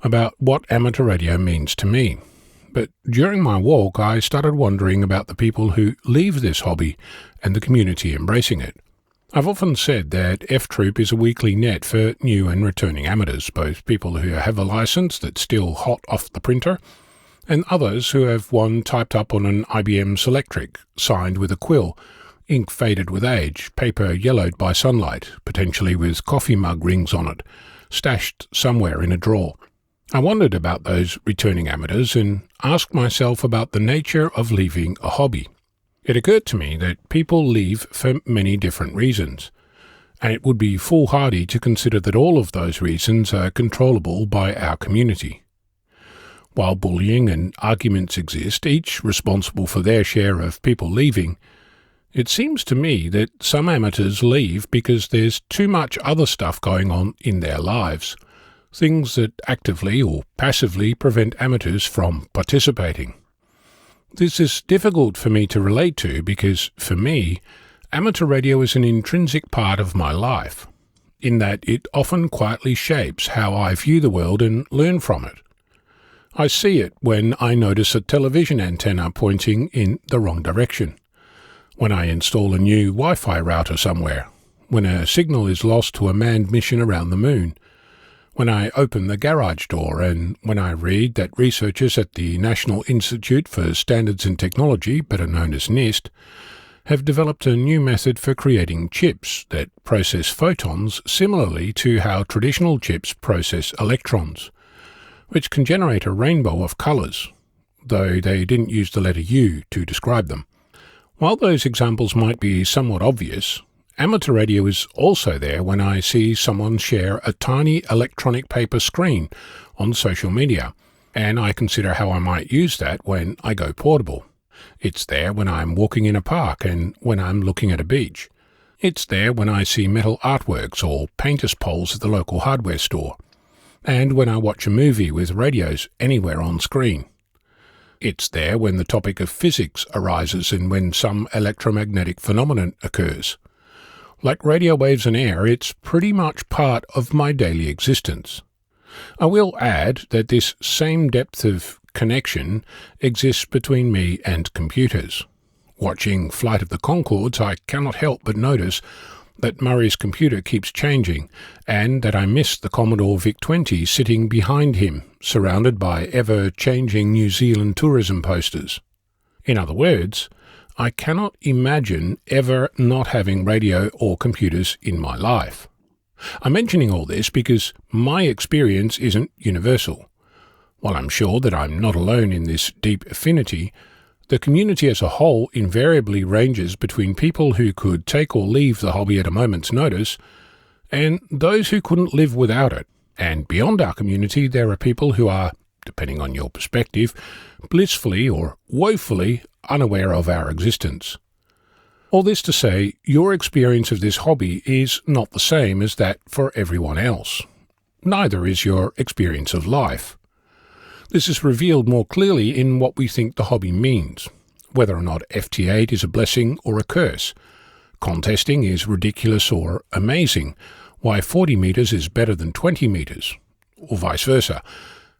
about what amateur radio means to me. But during my walk I started wondering about the people who leave this hobby and the community embracing it. I've often said that F-Troop is a weekly net for new and returning amateurs, both people who have a license that's still hot off the printer, and others who have one typed up on an IBM Selectric, signed with a quill, ink faded with age, paper yellowed by sunlight, potentially with coffee mug rings on it, stashed somewhere in a drawer. I wondered about those returning amateurs and asked myself about the nature of leaving a hobby. It occurred to me that people leave for many different reasons, and it would be foolhardy to consider that all of those reasons are controllable by our community. While bullying and arguments exist, each responsible for their share of people leaving, it seems to me that some amateurs leave because there's too much other stuff going on in their lives, things that actively or passively prevent amateurs from participating. This is difficult for me to relate to because, for me, amateur radio is an intrinsic part of my life, in that it often quietly shapes how I view the world and learn from it. I see it when I notice a television antenna pointing in the wrong direction, when I install a new Wi-Fi router somewhere, when a signal is lost to a manned mission around the moon, when I open the garage door, and when I read that researchers at the National Institute for Standards and Technology, better known as NIST, have developed a new method for creating chips that process photons similarly to how traditional chips process electrons, which can generate a rainbow of colours, though they didn't use the letter U to describe them. While those examples might be somewhat obvious, amateur radio is also there when I see someone share a tiny electronic paper screen on social media, and I consider how I might use that when I go portable. It's there when I'm walking in a park and when I'm looking at a beach. It's there when I see metal artworks or painters' poles at the local hardware store, and when I watch a movie with radios anywhere on screen. It's there when the topic of physics arises and when some electromagnetic phenomenon occurs. Like radio waves and air, it's pretty much part of my daily existence. I will add that this same depth of connection exists between me and computers. Watching Flight of the Conchords, I cannot help but notice that Murray's computer keeps changing, and that I miss the Commodore VIC-20 sitting behind him, surrounded by ever-changing New Zealand tourism posters. In other words, I cannot imagine ever not having radio or computers in my life. I'm mentioning all this because my experience isn't universal. While I'm sure that I'm not alone in this deep affinity, the community as a whole invariably ranges between people who could take or leave the hobby at a moment's notice and those who couldn't live without it. And beyond our community, there are people who are, depending on your perspective, blissfully or woefully unaware of our existence. All this to say, your experience of this hobby is not the same as that for everyone else. Neither is your experience of life. This is revealed more clearly in what we think the hobby means, whether or not FT8 is a blessing or a curse, contesting is ridiculous or amazing, why 40 metres is better than 20 metres, or vice versa,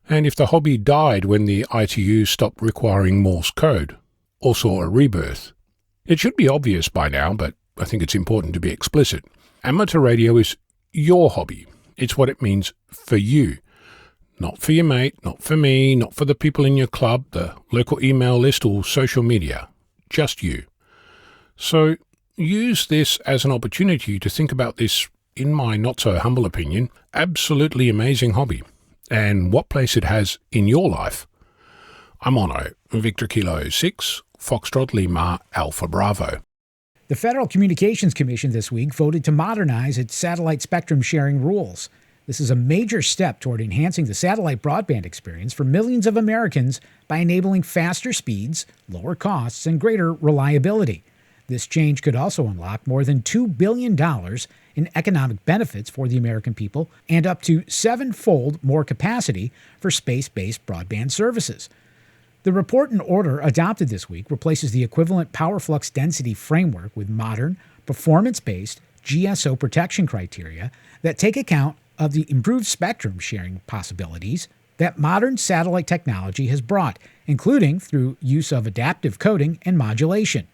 and if the hobby died when the ITU stopped requiring Morse code, or saw a rebirth. It should be obvious by now, but I think it's important to be explicit. Amateur radio is your hobby. It's what it means for you. Not for your mate, not for me, not for the people in your club, the local email list or social media. Just you. So, use this as an opportunity to think about this, in my not-so-humble opinion, absolutely amazing hobby, and what place it has in your life. I'm Ono, Victor Kilo 6, Foxtrot Lima Alpha Bravo. The Federal Communications Commission this week voted to modernize its satellite spectrum sharing rules. This is a major step toward enhancing the satellite broadband experience for millions of Americans by enabling faster speeds, lower costs, and greater reliability. This change could also unlock more than $2 billion in economic benefits for the American people and up to 7-fold more capacity for space-based broadband services. The report and order adopted this week replaces the equivalent power flux density framework with modern, performance-based GSO protection criteria that take account of the improved spectrum sharing possibilities that modern satellite technology has brought, including through use of adaptive coding and modulation.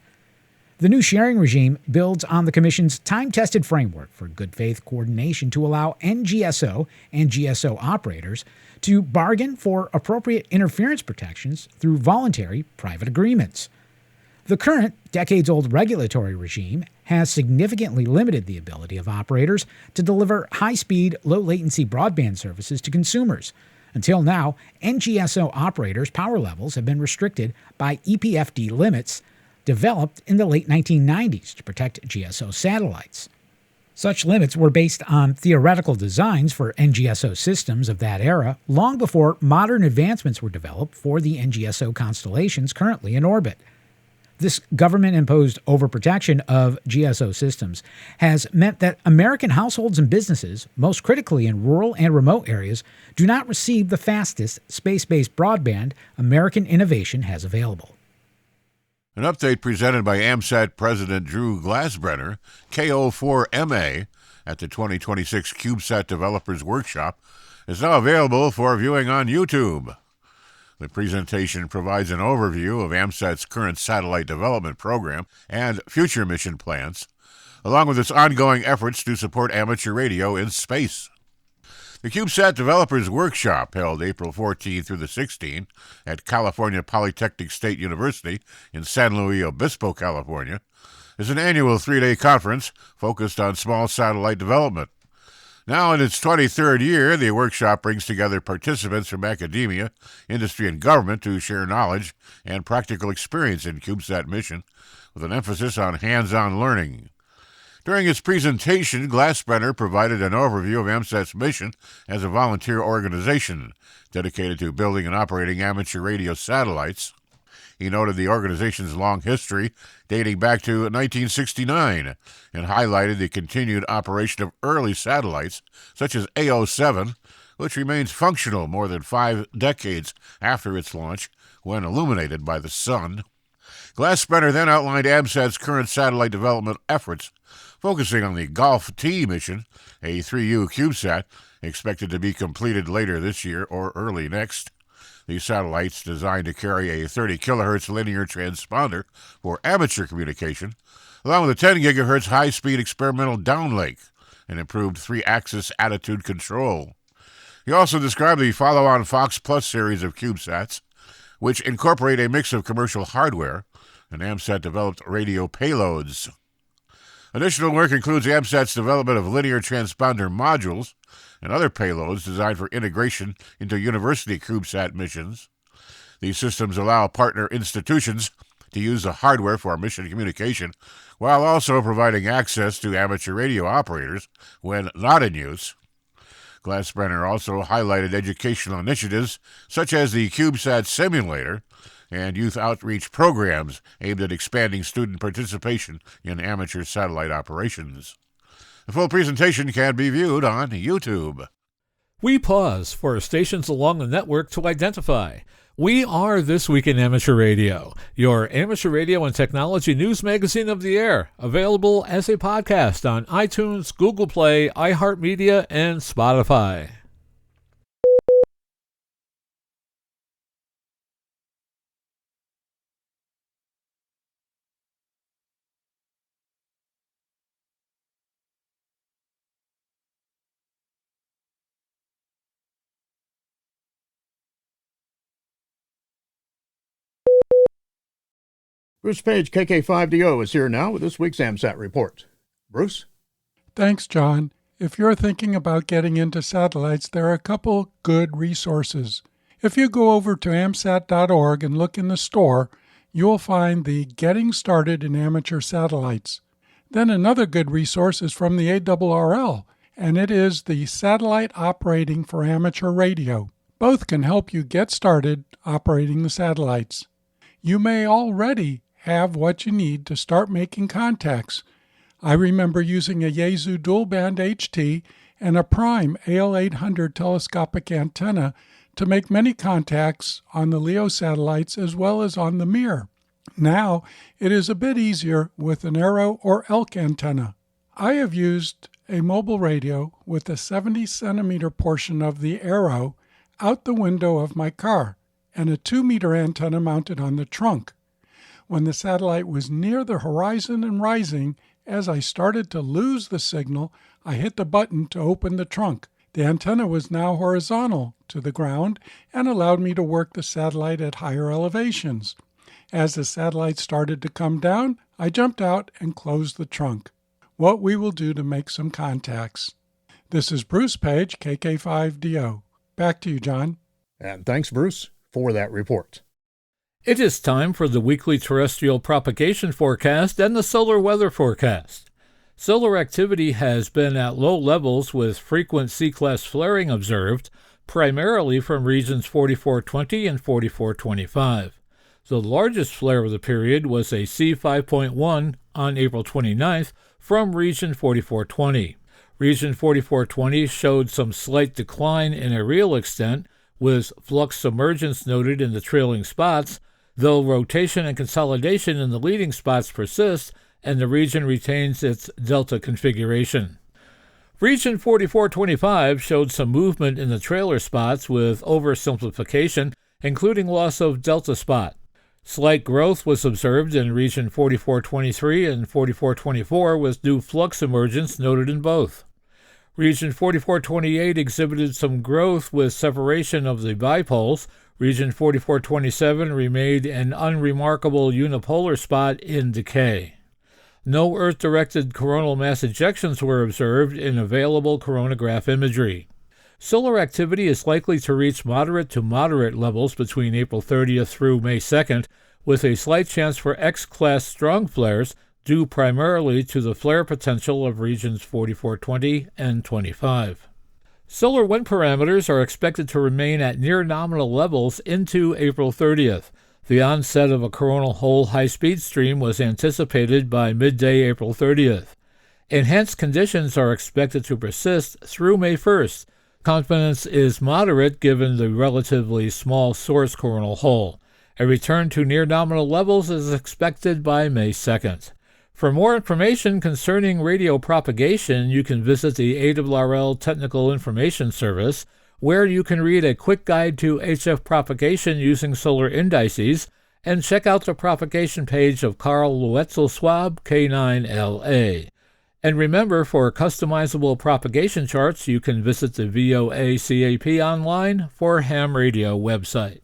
The new sharing regime builds on the Commission's time-tested framework for good faith coordination to allow NGSO and GSO operators to bargain for appropriate interference protections through voluntary private agreements. The current, decades-old regulatory regime has significantly limited the ability of operators to deliver high-speed, low-latency broadband services to consumers. Until now, NGSO operators' power levels have been restricted by EPFD limits developed in the late 1990s to protect GSO satellites. Such limits were based on theoretical designs for NGSO systems of that era long before modern advancements were developed for the NGSO constellations currently in orbit. This government-imposed overprotection of GSO systems has meant that American households and businesses, most critically in rural and remote areas, do not receive the fastest space-based broadband American innovation has available. An update presented by AMSAT President Drew Glassbrenner, KO4MA, at the 2026 CubeSat Developers Workshop is now available for viewing on YouTube. The presentation provides an overview of AMSAT's current satellite development program and future mission plans, along with its ongoing efforts to support amateur radio in space. The CubeSat Developers Workshop, held April 14 through the 16th at California Polytechnic State University in San Luis Obispo, California, is an annual 3-day conference focused on small satellite development. Now in its 23rd year, the workshop brings together participants from academia, industry, and government to share knowledge and practical experience in CubeSat mission, with an emphasis on hands-on learning. During its presentation, Glassbrenner provided an overview of AMSAT's mission as a volunteer organization dedicated to building and operating amateur radio satellites. He noted the organization's long history, dating back to 1969, and highlighted the continued operation of early satellites, such as AO7, which remains functional more than 5 decades after its launch, when illuminated by the sun. Glassbrenner then outlined AMSAT's current satellite development efforts, focusing on the Golf T mission, a 3U CubeSat, expected to be completed later this year or early next. These satellites, designed to carry a 30 kHz linear transponder for amateur communication, along with a 10 GHz high-speed experimental downlink and improved 3-axis attitude control. He also described the follow-on Fox Plus series of CubeSats, which incorporate a mix of commercial hardware and AMSAT-developed radio payloads. Additional work includes AMSAT's development of linear transponder modules and other payloads designed for integration into university CubeSat missions. These systems allow partner institutions to use the hardware for mission communication, while also providing access to amateur radio operators when not in use. Glassbrenner also highlighted educational initiatives such as the CubeSat Simulator and youth outreach programs aimed at expanding student participation in amateur satellite operations. The full presentation can be viewed on YouTube. We pause for stations along the network to identify. We are This Week in Amateur Radio, your amateur radio and technology news magazine of the air, available as a podcast on iTunes, Google Play, iHeartMedia, and Spotify. Bruce Page, KK5DO, is here now with this week's AMSAT report. Bruce? Thanks, John. If you're thinking about getting into satellites, there are a couple good resources. If you go over to AMSAT.org and look in the store, you'll find the Getting Started in Amateur Satellites. Then another good resource is from the ARRL, and it is the Satellite Operating for Amateur Radio. Both can help you get started operating the satellites. You may already have what you need to start making contacts. I remember using a Yaesu dual-band HT and a Prime AL800 telescopic antenna to make many contacts on the LEO satellites as well as on the Mir. Now, it is a bit easier with an Arrow or Elk antenna. I have used a mobile radio with a 70-centimeter portion of the Arrow out the window of my car and a 2-meter antenna mounted on the trunk. When the satellite was near the horizon and rising, as I started to lose the signal, I hit the button to open the trunk. The antenna was now horizontal to the ground and allowed me to work the satellite at higher elevations. As the satellite started to come down, I jumped out and closed the trunk. What we will do to make some contacts. This is Bruce Page, KK5DO. Back to you, John. And thanks, Bruce, for that report. It is time for the weekly terrestrial propagation forecast and the solar weather forecast. Solar activity has been at low levels with frequent C-class flaring observed, primarily from regions 4420 and 4425. The largest flare of the period was a C5.1 on April 29th from region 4420. Region 4420 showed some slight decline in areal extent, with flux submergence noted in the trailing spots, though rotation and consolidation in the leading spots persist and the region retains its delta configuration. Region 4425 showed some movement in the trailer spots with oversimplification, including loss of delta spot. Slight growth was observed in region 4423 and 4424 with new flux emergence noted in both. Region 4428 exhibited some growth with separation of the bipoles. Region 4427 remained an unremarkable unipolar spot in decay. No Earth-directed coronal mass ejections were observed in available coronagraph imagery. Solar activity is likely to reach moderate to moderate levels between April 30th through May 2nd, with a slight chance for X-class strong flares due primarily to the flare potential of regions 4420 and 25. Solar wind parameters are expected to remain at near nominal levels into April 30th. The onset of a coronal hole high-speed stream was anticipated by midday April 30th. Enhanced conditions are expected to persist through May 1st. Confidence is moderate given the relatively small source coronal hole. A return to near nominal levels is expected by May 2nd. For more information concerning radio propagation, you can visit the ARRL Technical Information Service, where you can read a quick guide to HF propagation using solar indices, and check out the propagation page of Carl Luetzel-Schwab K9LA. And remember, for customizable propagation charts, you can visit the VOA CAP online for ham radio website.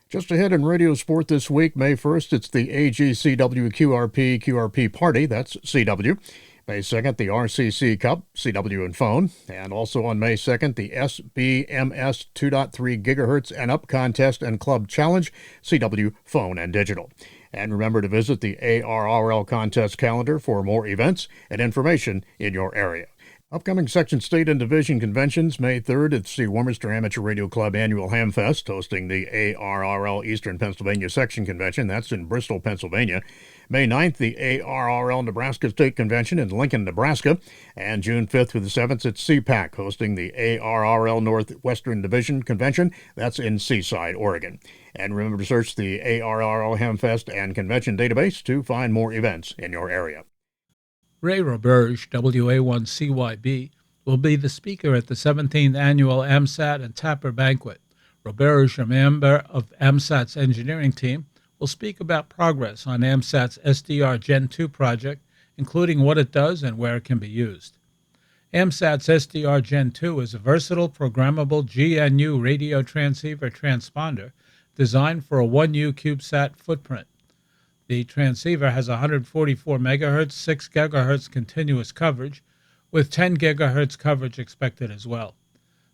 Just ahead in radio sport this week, May 1st, it's the AGCW QRP Party, that's CW. May 2nd, the RCC Cup, CW and phone. And also on May 2nd, the SBMS 2.3 GHz and Up Contest and Club Challenge, CW, phone and digital. And remember to visit the ARRL contest calendar for more events and information in your area. Upcoming section, state, and division conventions. May 3rd, it's the Warminster Amateur Radio Club Annual Hamfest, hosting the ARRL Eastern Pennsylvania Section Convention. That's in Bristol, Pennsylvania. May 9th, the ARRL Nebraska State Convention in Lincoln, Nebraska. And June 5th through the 7th, it's CPAC, hosting the ARRL Northwestern Division Convention. That's in Seaside, Oregon. And remember to search the ARRL Hamfest and Convention database to find more events in your area. Ray Roberge, WA1CYB, will be the speaker at the 17th Annual AMSAT and Tapper Banquet. Roberge, a member of AMSAT's engineering team, will speak about progress on AMSAT's SDR Gen 2 project, including what it does and where it can be used. AMSAT's SDR Gen 2 is a versatile, programmable GNU radio transceiver transponder designed for a 1U CubeSat footprint. The transceiver has 144 megahertz, 6 gigahertz continuous coverage, with 10 gigahertz coverage expected as well.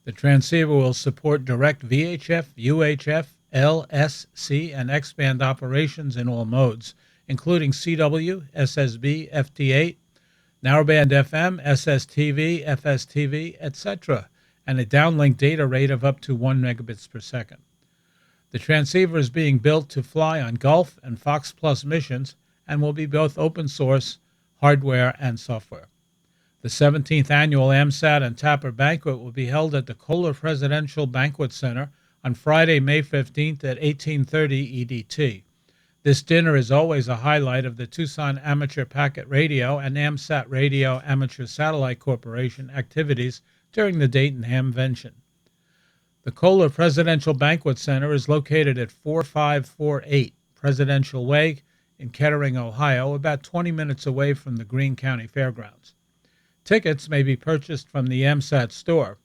The transceiver will support direct VHF, UHF, LSC, and X-band operations in all modes, including CW, SSB, FT8, narrowband FM, SSTV, FSTV, etc., and a downlink data rate of up to 1 megabits per second. The transceiver is being built to fly on Gulf and Fox Plus missions and will be both open source, hardware, and software. The 17th annual AMSAT and Tapper banquet will be held at the Kohler Presidential Banquet Center on Friday, May 15th at 1830 EDT. This dinner is always a highlight of the Tucson Amateur Packet Radio and AMSAT Radio Amateur Satellite Corporation activities during the Dayton Hamvention. The Kohler Presidential Banquet Center is located at 4548 Presidential Way in Kettering, Ohio, about 20 minutes away from the Greene County Fairgrounds. Tickets may be purchased from the AMSAT store.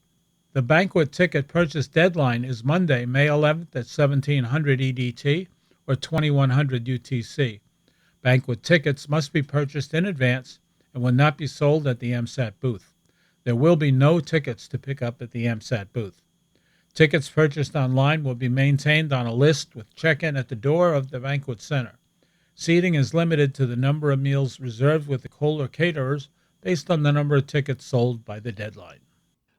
The banquet ticket purchase deadline is Monday, May 11th at 1700 EDT or 2100 UTC. Banquet tickets must be purchased in advance and will not be sold at the AMSAT booth. There will be no tickets to pick up at the AMSAT booth. Tickets purchased online will be maintained on a list with check-in at the door of the banquet center. Seating is limited to the number of meals reserved with the Kohler caterers based on the number of tickets sold by the deadline.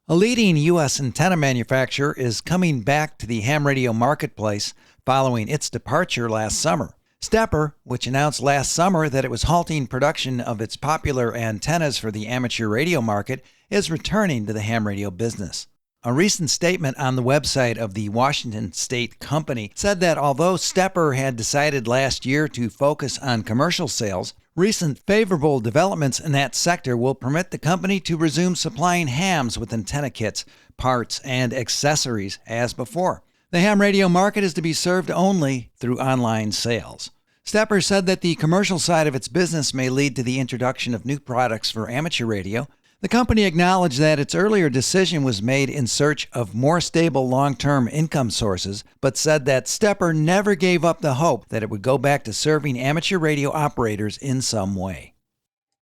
A leading U.S. antenna manufacturer is coming back to the ham radio marketplace following its departure last summer. Stepper, which announced last summer that it was halting production of its popular antennas for the amateur radio market, is returning to the ham radio business. A recent statement on the website of the Washington State Company said that although Stepper had decided last year to focus on commercial sales, recent favorable developments in that sector will permit the company to resume supplying hams with antenna kits, parts, and accessories as before. The ham radio market is to be served only through online sales. Stepper said that the commercial side of its business may lead to the introduction of new products for amateur radio. The company acknowledged that its earlier decision was made in search of more stable long-term income sources, but said that Stepper never gave up the hope that it would go back to serving amateur radio operators in some way.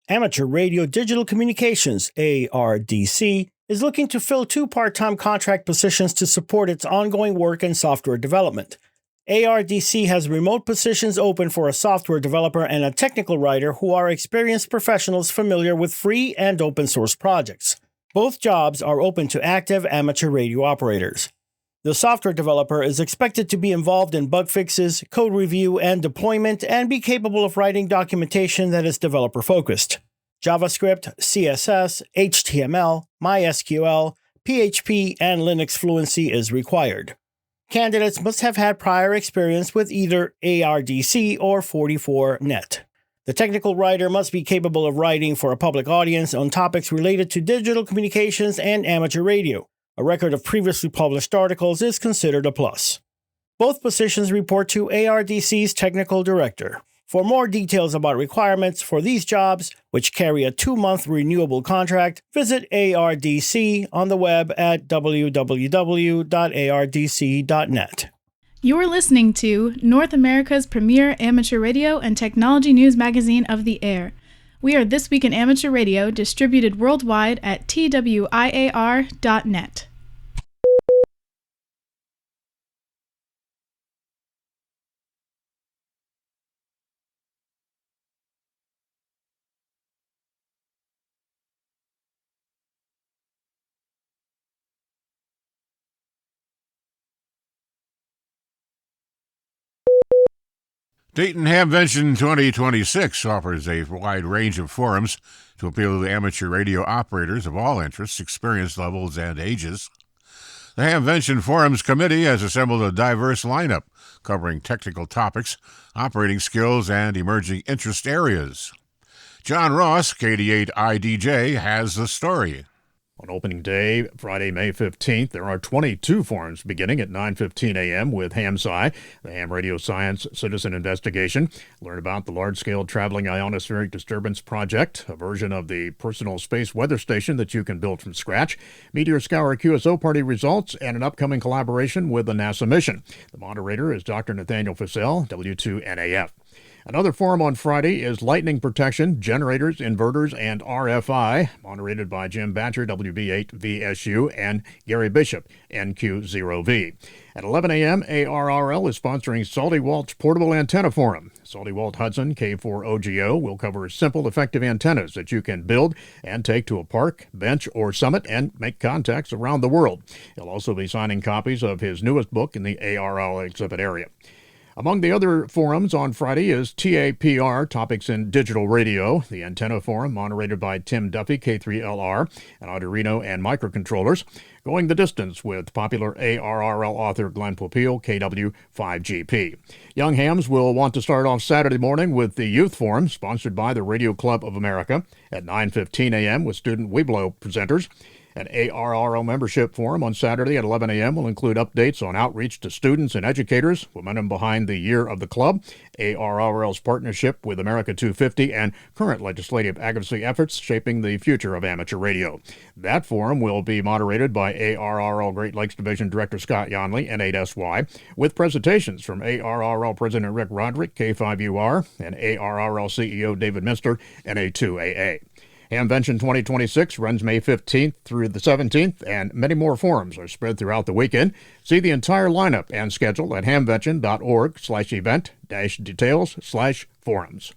Amateur Radio Digital Communications, ARDC, is looking to fill 2 part-time contract positions to support its ongoing work in software development. ARDC has remote positions open for a software developer and a technical writer who are experienced professionals familiar with free and open source projects. Both jobs are open to active amateur radio operators. The software developer is expected to be involved in bug fixes, code review, and deployment, and be capable of writing documentation that is developer-focused. JavaScript, CSS, HTML, MySQL, PHP, and Linux fluency is required. Candidates must have had prior experience with either ARDC or 44net. The technical writer must be capable of writing for a public audience on topics related to digital communications and amateur radio. A record of previously published articles is considered a plus. Both positions report to ARDC's technical director. For more details about requirements for these jobs, which carry a 2-month renewable contract, visit ARDC on the web at www.ardc.net. You're listening to North America's premier amateur radio and technology news magazine of the air. We are This Week in Amateur Radio, distributed worldwide at twiar.net. Dayton Hamvention 2026 offers a wide range of forums to appeal to amateur radio operators of all interests, experience levels, and ages. The Hamvention Forums Committee has assembled a diverse lineup covering technical topics, operating skills, and emerging interest areas. John Ross, KD8IDJ, has the story. On opening day, Friday, May 15th, there are 22 forums beginning at 9:15 a.m. with HamSci, the Ham Radio Science Citizen Investigation. Learn about the large-scale traveling ionospheric disturbance project, a version of the personal space weather station that you can build from scratch, Meteor Scour QSO party results, and an upcoming collaboration with the NASA mission. The moderator is Dr. Nathaniel Fussell, W2NAF. Another forum on Friday is Lightning Protection, Generators, Inverters, and RFI, moderated by Jim Batcher, WB8VSU, and Gary Bishop, NQ0V. At 11 a.m., ARRL is sponsoring Salty Walt's Portable Antenna Forum. Salty Walt Hudson K4OGO will cover simple, effective antennas that you can build and take to a park, bench, or summit and make contacts around the world. He'll also be signing copies of his newest book in the ARRL exhibit area. Among the other forums on Friday is TAPR, Topics in Digital Radio, the Antenna Forum, moderated by Tim Duffy, K3LR, and Arduino and Microcontrollers, Going the Distance with popular ARRL author Glenn Popeil, KW5GP. Young hams will want to start off Saturday morning with the Youth Forum, sponsored by the Radio Club of America, at 9:15 a.m. with student Weeblo presenters. An ARRL membership forum on Saturday at 11 a.m. will include updates on outreach to students and educators, momentum behind the Year of the Club, ARRL's partnership with America 250, and current legislative advocacy efforts shaping the future of amateur radio. That forum will be moderated by ARRL Great Lakes Division Director Scott Yonley, N8SY, with presentations from ARRL President Rick Roderick, K5UR, and ARRL CEO David Minster, NA2AA. Hamvention 2026 runs May 15th through the 17th, and many more forums are spread throughout the weekend. See the entire lineup and schedule at hamvention.org/event-details/forums.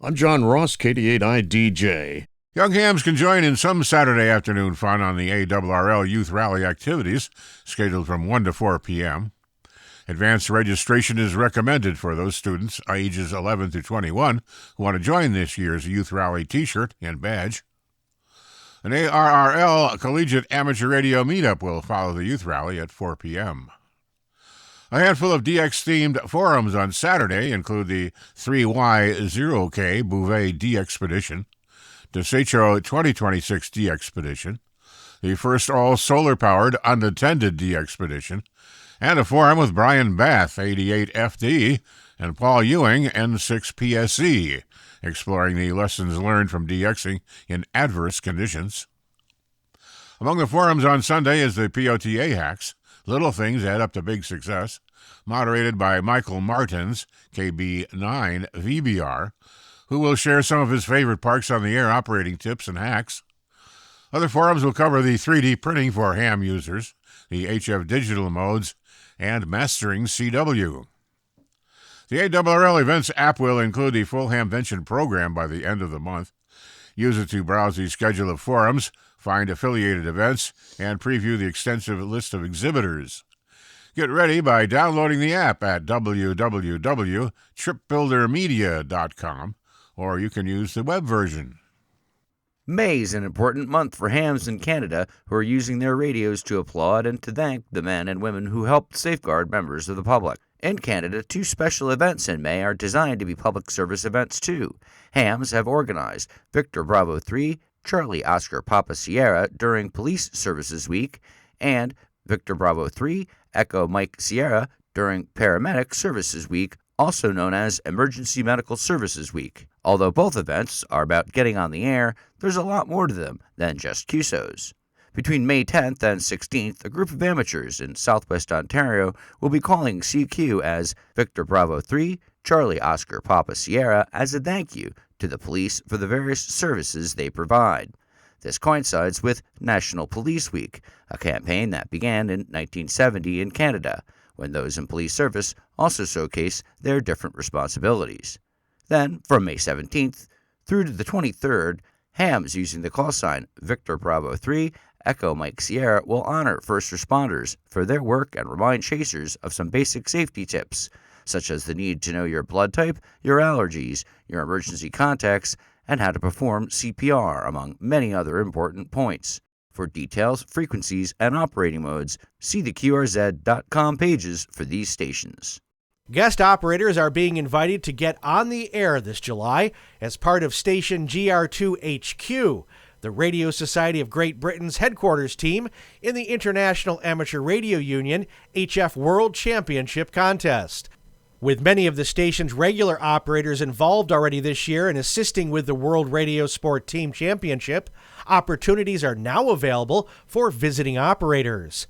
I'm John Ross, KD8I-DJ. Young hams can join in some Saturday afternoon fun on the ARRL Youth Rally activities, scheduled from 1 to 4 p.m. Advanced registration is recommended for those students ages 11 to 21 who want to join this year's Youth Rally t-shirt and badge. An ARRL Collegiate Amateur Radio meetup will follow the Youth Rally at 4 p.m. A handful of DX-themed forums on Saturday include the 3Y0K Bouvet D-Expedition, Desecho 2026 D-Expedition, the first all-solar-powered unattended D-Expedition, and a forum with Brian Bath, 88FD, and Paul Ewing, N6PSE, exploring the lessons learned from DXing in adverse conditions. Among the forums on Sunday is the POTA Hacks, Little Things Add Up to Big Success, moderated by Michael Martins, KB9VBR, who will share some of his favorite Parks on the Air operating tips and hacks. Other forums will cover the 3D printing for ham users, the HF digital modes, and mastering CW. The ARRL Events app will include the full Hamvention program by the end of the month. Use it to browse the schedule of forums, find affiliated events, and preview the extensive list of exhibitors. Get ready by downloading the app at www.tripbuildermedia.com, or you can use the web version. May is an important month for hams in Canada who are using their radios to applaud and to thank the men and women who helped safeguard members of the public. In Canada, 2 special events in May are designed to be public service events too. Hams have organized Victor Bravo 3, Charlie Oscar Papa Sierra during Police Services Week, and Victor Bravo 3, Echo Mike Sierra during Paramedic Services Week, also known as Emergency Medical Services Week. Although both events are about getting on the air, there's a lot more to them than just QSOs. Between May 10th and 16th, a group of amateurs in southwest Ontario will be calling CQ as Victor Bravo 3, Charlie Oscar Papa Sierra as a thank you to the police for the various services they provide. This coincides with National Police Week, a campaign that began in 1970 in Canada, when those in police service also showcase their different responsibilities. Then, from May 17th through to the 23rd, hams using the call sign Victor Bravo 3, Echo Mike Sierra will honor first responders for their work and remind chasers of some basic safety tips, such as the need to know your blood type, your allergies, your emergency contacts, and how to perform CPR, among many other important points. For details, frequencies, and operating modes, see the QRZ.com pages for these stations. Guest operators are being invited to get on the air this July as part of Station GR2HQ, the Radio Society of Great Britain's headquarters team in the International Amateur Radio Union HF World Championship contest. With many of the station's regular operators involved already this year in assisting with the World Radio Sport Team Championship, opportunities are now available for visiting operators.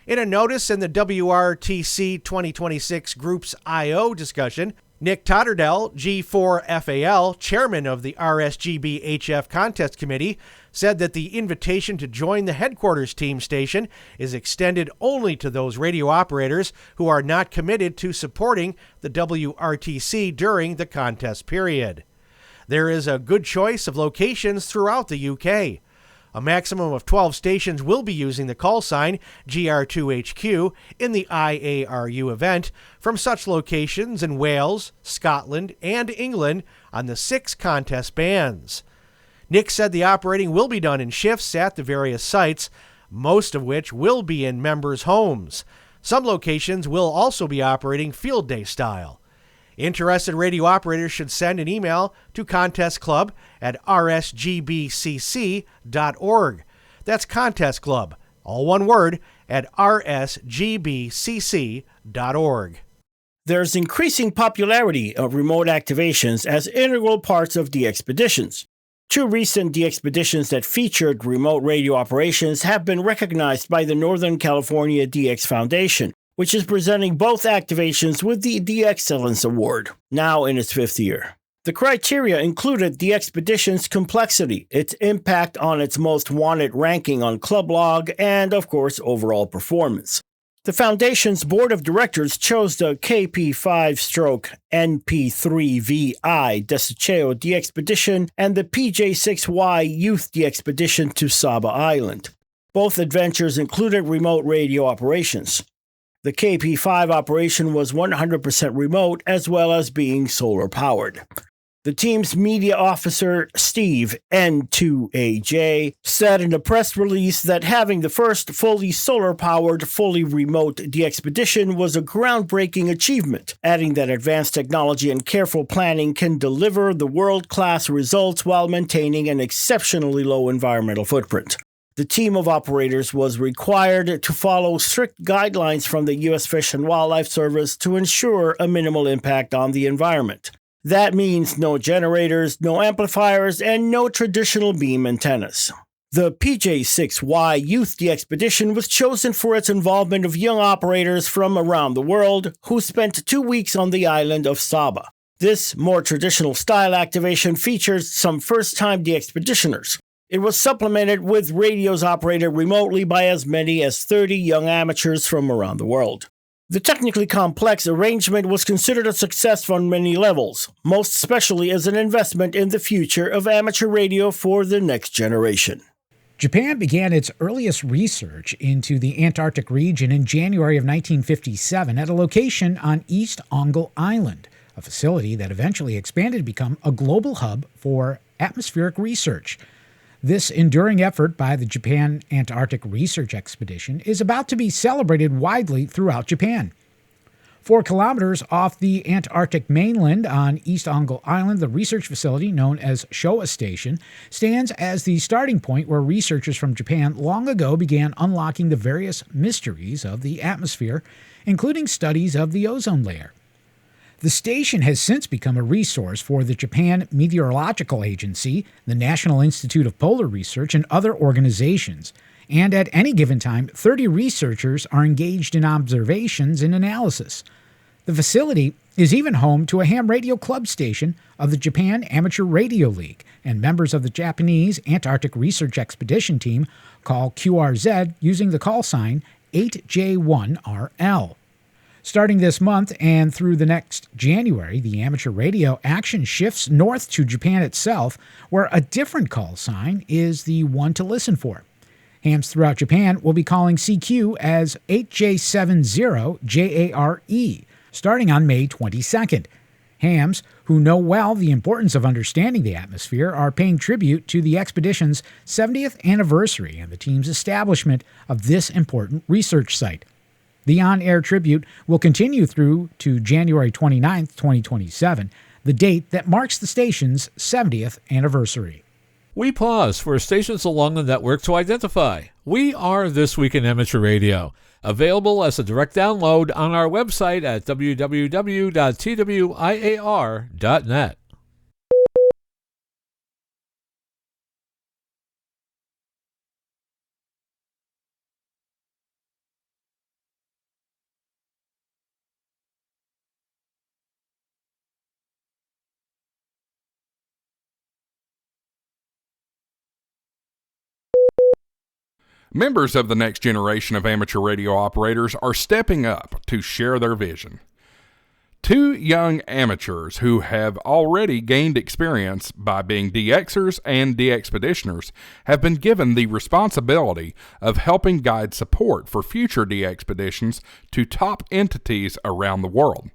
In a notice in the WRTC 2026 Groups I.O. discussion, Nick Totterdell, G4FAL, chairman of the RSGB-HF Contest Committee, said that the invitation to join the headquarters team station is extended only to those radio operators who are not committed to supporting the WRTC during the contest period. There is a good choice of locations throughout the UK. A maximum of 12 stations will be using the call sign GR2HQ in the IARU event from such locations in Wales, Scotland, and England on the 6 contest bands. Nick said the operating will be done in shifts at the various sites, most of which will be in members' homes. Some locations will also be operating field day style. Interested radio operators should send an email to contestclub@rsgbcc.org. That's Contest Club, all one word, at rsgbcc.org. There's increasing popularity of remote activations as integral parts of DXpeditions. 2 recent DXpeditions that featured remote radio operations have been recognized by the Northern California DX Foundation, which is presenting both activations with the DXcellence Award, now in its 5th year. The criteria included the expedition's complexity, its impact on its most wanted ranking on Club Log, and, of course, overall performance. The Foundation's Board of Directors chose the KP5-NP3VI Desecheo DXpedition and the PJ6Y Youth DXpedition to Saba Island. Both adventures included remote radio operations. The KP5 operation was 100% remote as well as being solar-powered. The team's media officer, Steve N2AJ, said in a press release that having the first fully solar-powered, fully remote DXpedition was a groundbreaking achievement, adding that advanced technology and careful planning can deliver the world-class results while maintaining an exceptionally low environmental footprint. The team of operators was required to follow strict guidelines from the U.S. Fish and Wildlife Service to ensure a minimal impact on the environment. That means no generators, no amplifiers, and no traditional beam antennas. The PJ6Y Youth DXpedition was chosen for its involvement of young operators from around the world who spent 2 weeks on the island of Saba. This more traditional style activation features some first-time DXpeditioners. It was supplemented with radios operated remotely by as many as 30 young amateurs from around the world. The technically complex arrangement was considered a success on many levels, most especially as an investment in the future of amateur radio for the next generation. Japan began its earliest research into the Antarctic region in January of 1957 at a location on East Ongle Island, a facility that eventually expanded to become a global hub for atmospheric research. This enduring effort by the Japan Antarctic Research Expedition is about to be celebrated widely throughout Japan. 4 kilometers off the Antarctic mainland on East Ongle Island, the research facility known as Showa Station stands as the starting point where researchers from Japan long ago began unlocking the various mysteries of the atmosphere, including studies of the ozone layer. The station has since become a resource for the Japan Meteorological Agency, the National Institute of Polar Research, and other organizations. And at any given time, 30 researchers are engaged in observations and analysis. The facility is even home to a ham radio club station of the Japan Amateur Radio League, and members of the Japanese Antarctic Research Expedition Team call QRZ using the call sign 8J1RL. Starting this month and through the next January, the amateur radio action shifts north to Japan itself, where a different call sign is the one to listen for. Hams throughout Japan will be calling CQ as 8J70JARE, starting on May 22nd. Hams, who know well the importance of understanding the atmosphere, are paying tribute to the expedition's 70th anniversary and the team's establishment of this important research site. The on-air tribute will continue through to January 29, 2027, the date that marks the station's 70th anniversary. We pause for stations along the network to identify. We are This Week in Amateur Radio, available as a direct download on our website at www.twiar.net. Members of the next generation of amateur radio operators are stepping up to share their vision. Two young amateurs who have already gained experience by being DXers and DXpeditioners have been given the responsibility of helping guide support for future DXpeditions to top entities around the world.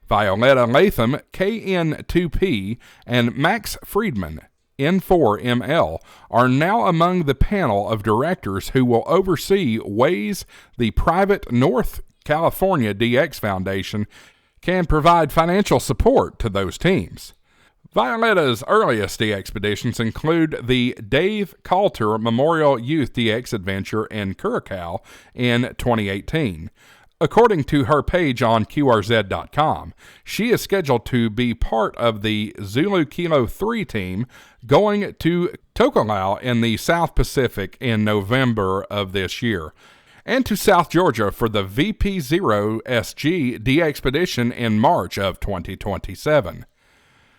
Violetta Latham, KN2P, and Max Friedman, N4ML, are now among the panel of directors who will oversee ways the private North California DX Foundation can provide financial support to those teams. Violetta's earliest DXpeditions include the Dave Coulter Memorial Youth DX Adventure in Curacao in 2018. According to her page on QRZ.com, she is scheduled to be part of the Zulu Kilo 3 team going to Tokelau in the South Pacific in November of this year, and to South Georgia for the VP0SG DXpedition in March of 2027.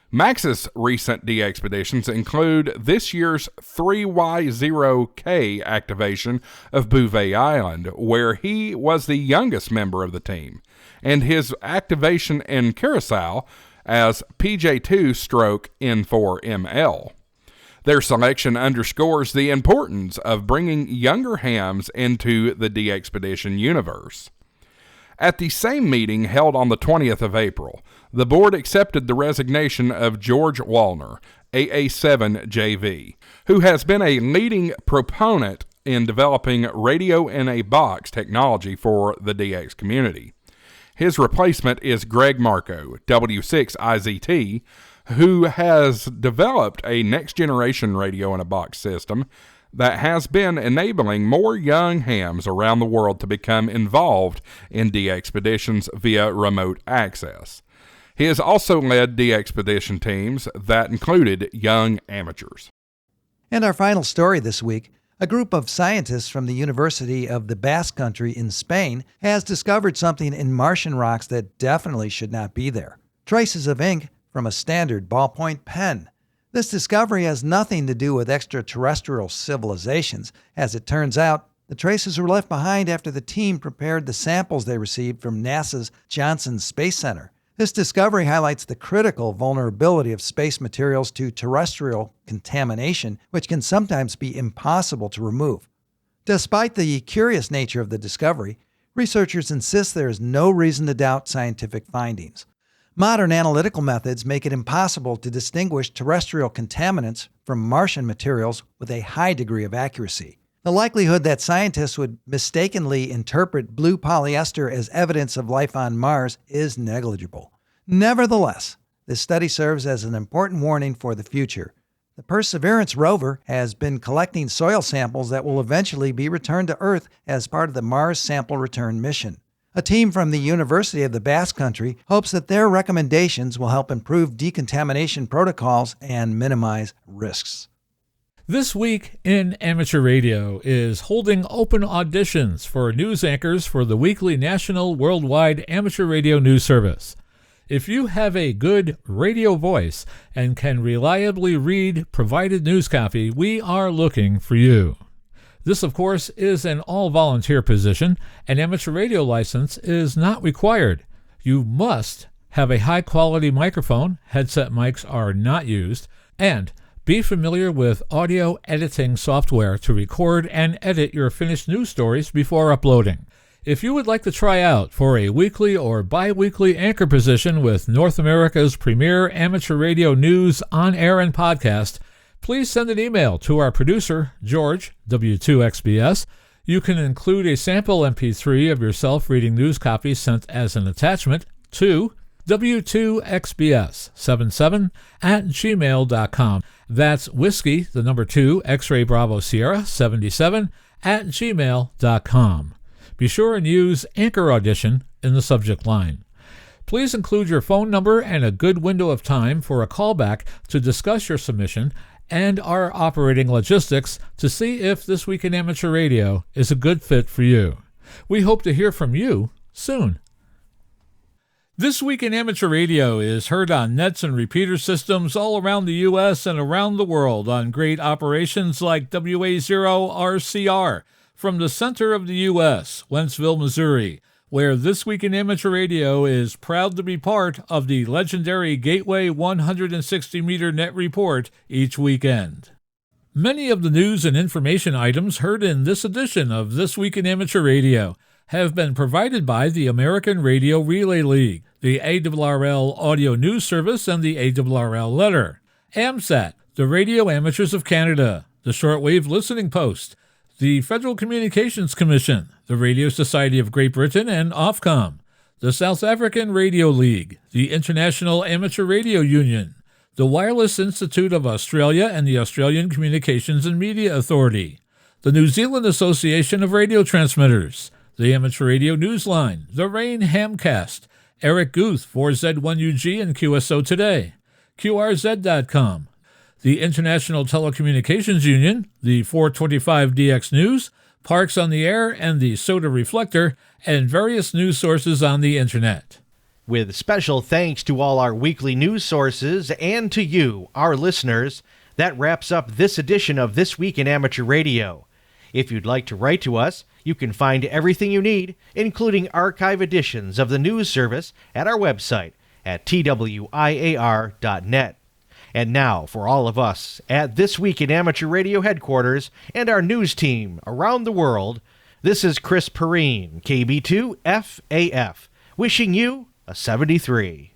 Max's recent DXpeditions include this year's 3Y0K activation of Bouvet Island, where he was the youngest member of the team, and his activation in Curacao as PJ2-N4ML. Their selection underscores the importance of bringing younger hams into the DXpedition universe. At the same meeting held on the 20th of April, the board accepted the resignation of George Wallner, AA7JV, who has been a leading proponent in developing radio-in-a-box technology for the DX community. His replacement is Greg Marco, W6IZT, who has developed a next-generation radio-in-a-box system that has been enabling more young hams around the world to become involved in DXpeditions via remote access. He has also led DXpedition teams that included young amateurs. And our final story this week, a group of scientists from the University of the Basque Country in Spain has discovered something in Martian rocks that definitely should not be there. Traces of ink from a standard ballpoint pen. This discovery has nothing to do with extraterrestrial civilizations. As it turns out, the traces were left behind after the team prepared the samples they received from NASA's Johnson Space Center. This discovery highlights the critical vulnerability of space materials to terrestrial contamination, which can sometimes be impossible to remove. Despite the curious nature of the discovery, researchers insist there is no reason to doubt scientific findings. Modern analytical methods make it impossible to distinguish terrestrial contaminants from Martian materials with a high degree of accuracy. The likelihood that scientists would mistakenly interpret blue polyester as evidence of life on Mars is negligible. Nevertheless, this study serves as an important warning for the future. The Perseverance rover has been collecting soil samples that will eventually be returned to Earth as part of the Mars Sample Return mission. A team from the University of the Basque Country hopes that their recommendations will help improve decontamination protocols and minimize risks. This Week in Amateur Radio is holding open auditions for news anchors for the weekly national worldwide amateur radio news service. If you have a good radio voice and can reliably read provided news copy, we are looking for you. This, of course, is an all-volunteer position. An amateur radio license is not required. You must have a high-quality microphone, headset mics are not used, and be familiar with audio editing software to record and edit your finished news stories before uploading. If you would like to try out for a weekly or bi-weekly anchor position with North America's premier amateur radio news on air and podcast, please send an email to our producer, George, W2XBS. You can include a sample MP3 of yourself reading news copy sent as an attachment to W2XBS77@gmail.com. That's whiskey, the number 2, X-ray Bravo Sierra 77@gmail.com. Be sure and use Anchor Audition in the subject line. Please include your phone number and a good window of time for a callback to discuss your submission and our operating logistics to see if This Week in Amateur Radio is a good fit for you. We hope to hear from you soon. This Week in Amateur Radio is heard on nets and repeater systems all around the U.S. and around the world on great operations like WA0RCR, From the center of the U.S., Wentzville, Missouri, where This Week in Amateur Radio is proud to be part of the legendary Gateway 160-meter net report each weekend. Many of the news and information items heard in this edition of This Week in Amateur Radio have been provided by the American Radio Relay League, the ARRL Audio News Service, and the ARRL Letter, AMSAT, the Radio Amateurs of Canada, the Shortwave Listening Post, the Federal Communications Commission, the Radio Society of Great Britain, and Ofcom, the South African Radio League, the International Amateur Radio Union, the Wireless Institute of Australia and the Australian Communications and Media Authority, the New Zealand Association of Radio Transmitters, the Amateur Radio Newsline, the Rain Hamcast, Eric Guth, 4Z1UG and QSO Today, QRZ.com, the International Telecommunications Union, the 425DX News, Parks on the Air, and the Soda Reflector, and various news sources on the Internet. With special thanks to all our weekly news sources and to you, our listeners, that wraps up this edition of This Week in Amateur Radio. If you'd like to write to us, you can find everything you need, including archive editions of the news service, at our website at twiar.net. And now, for all of us at This Week in Amateur Radio headquarters and our news team around the world, this is Chris Perrine, KB2FAF, wishing you a 73.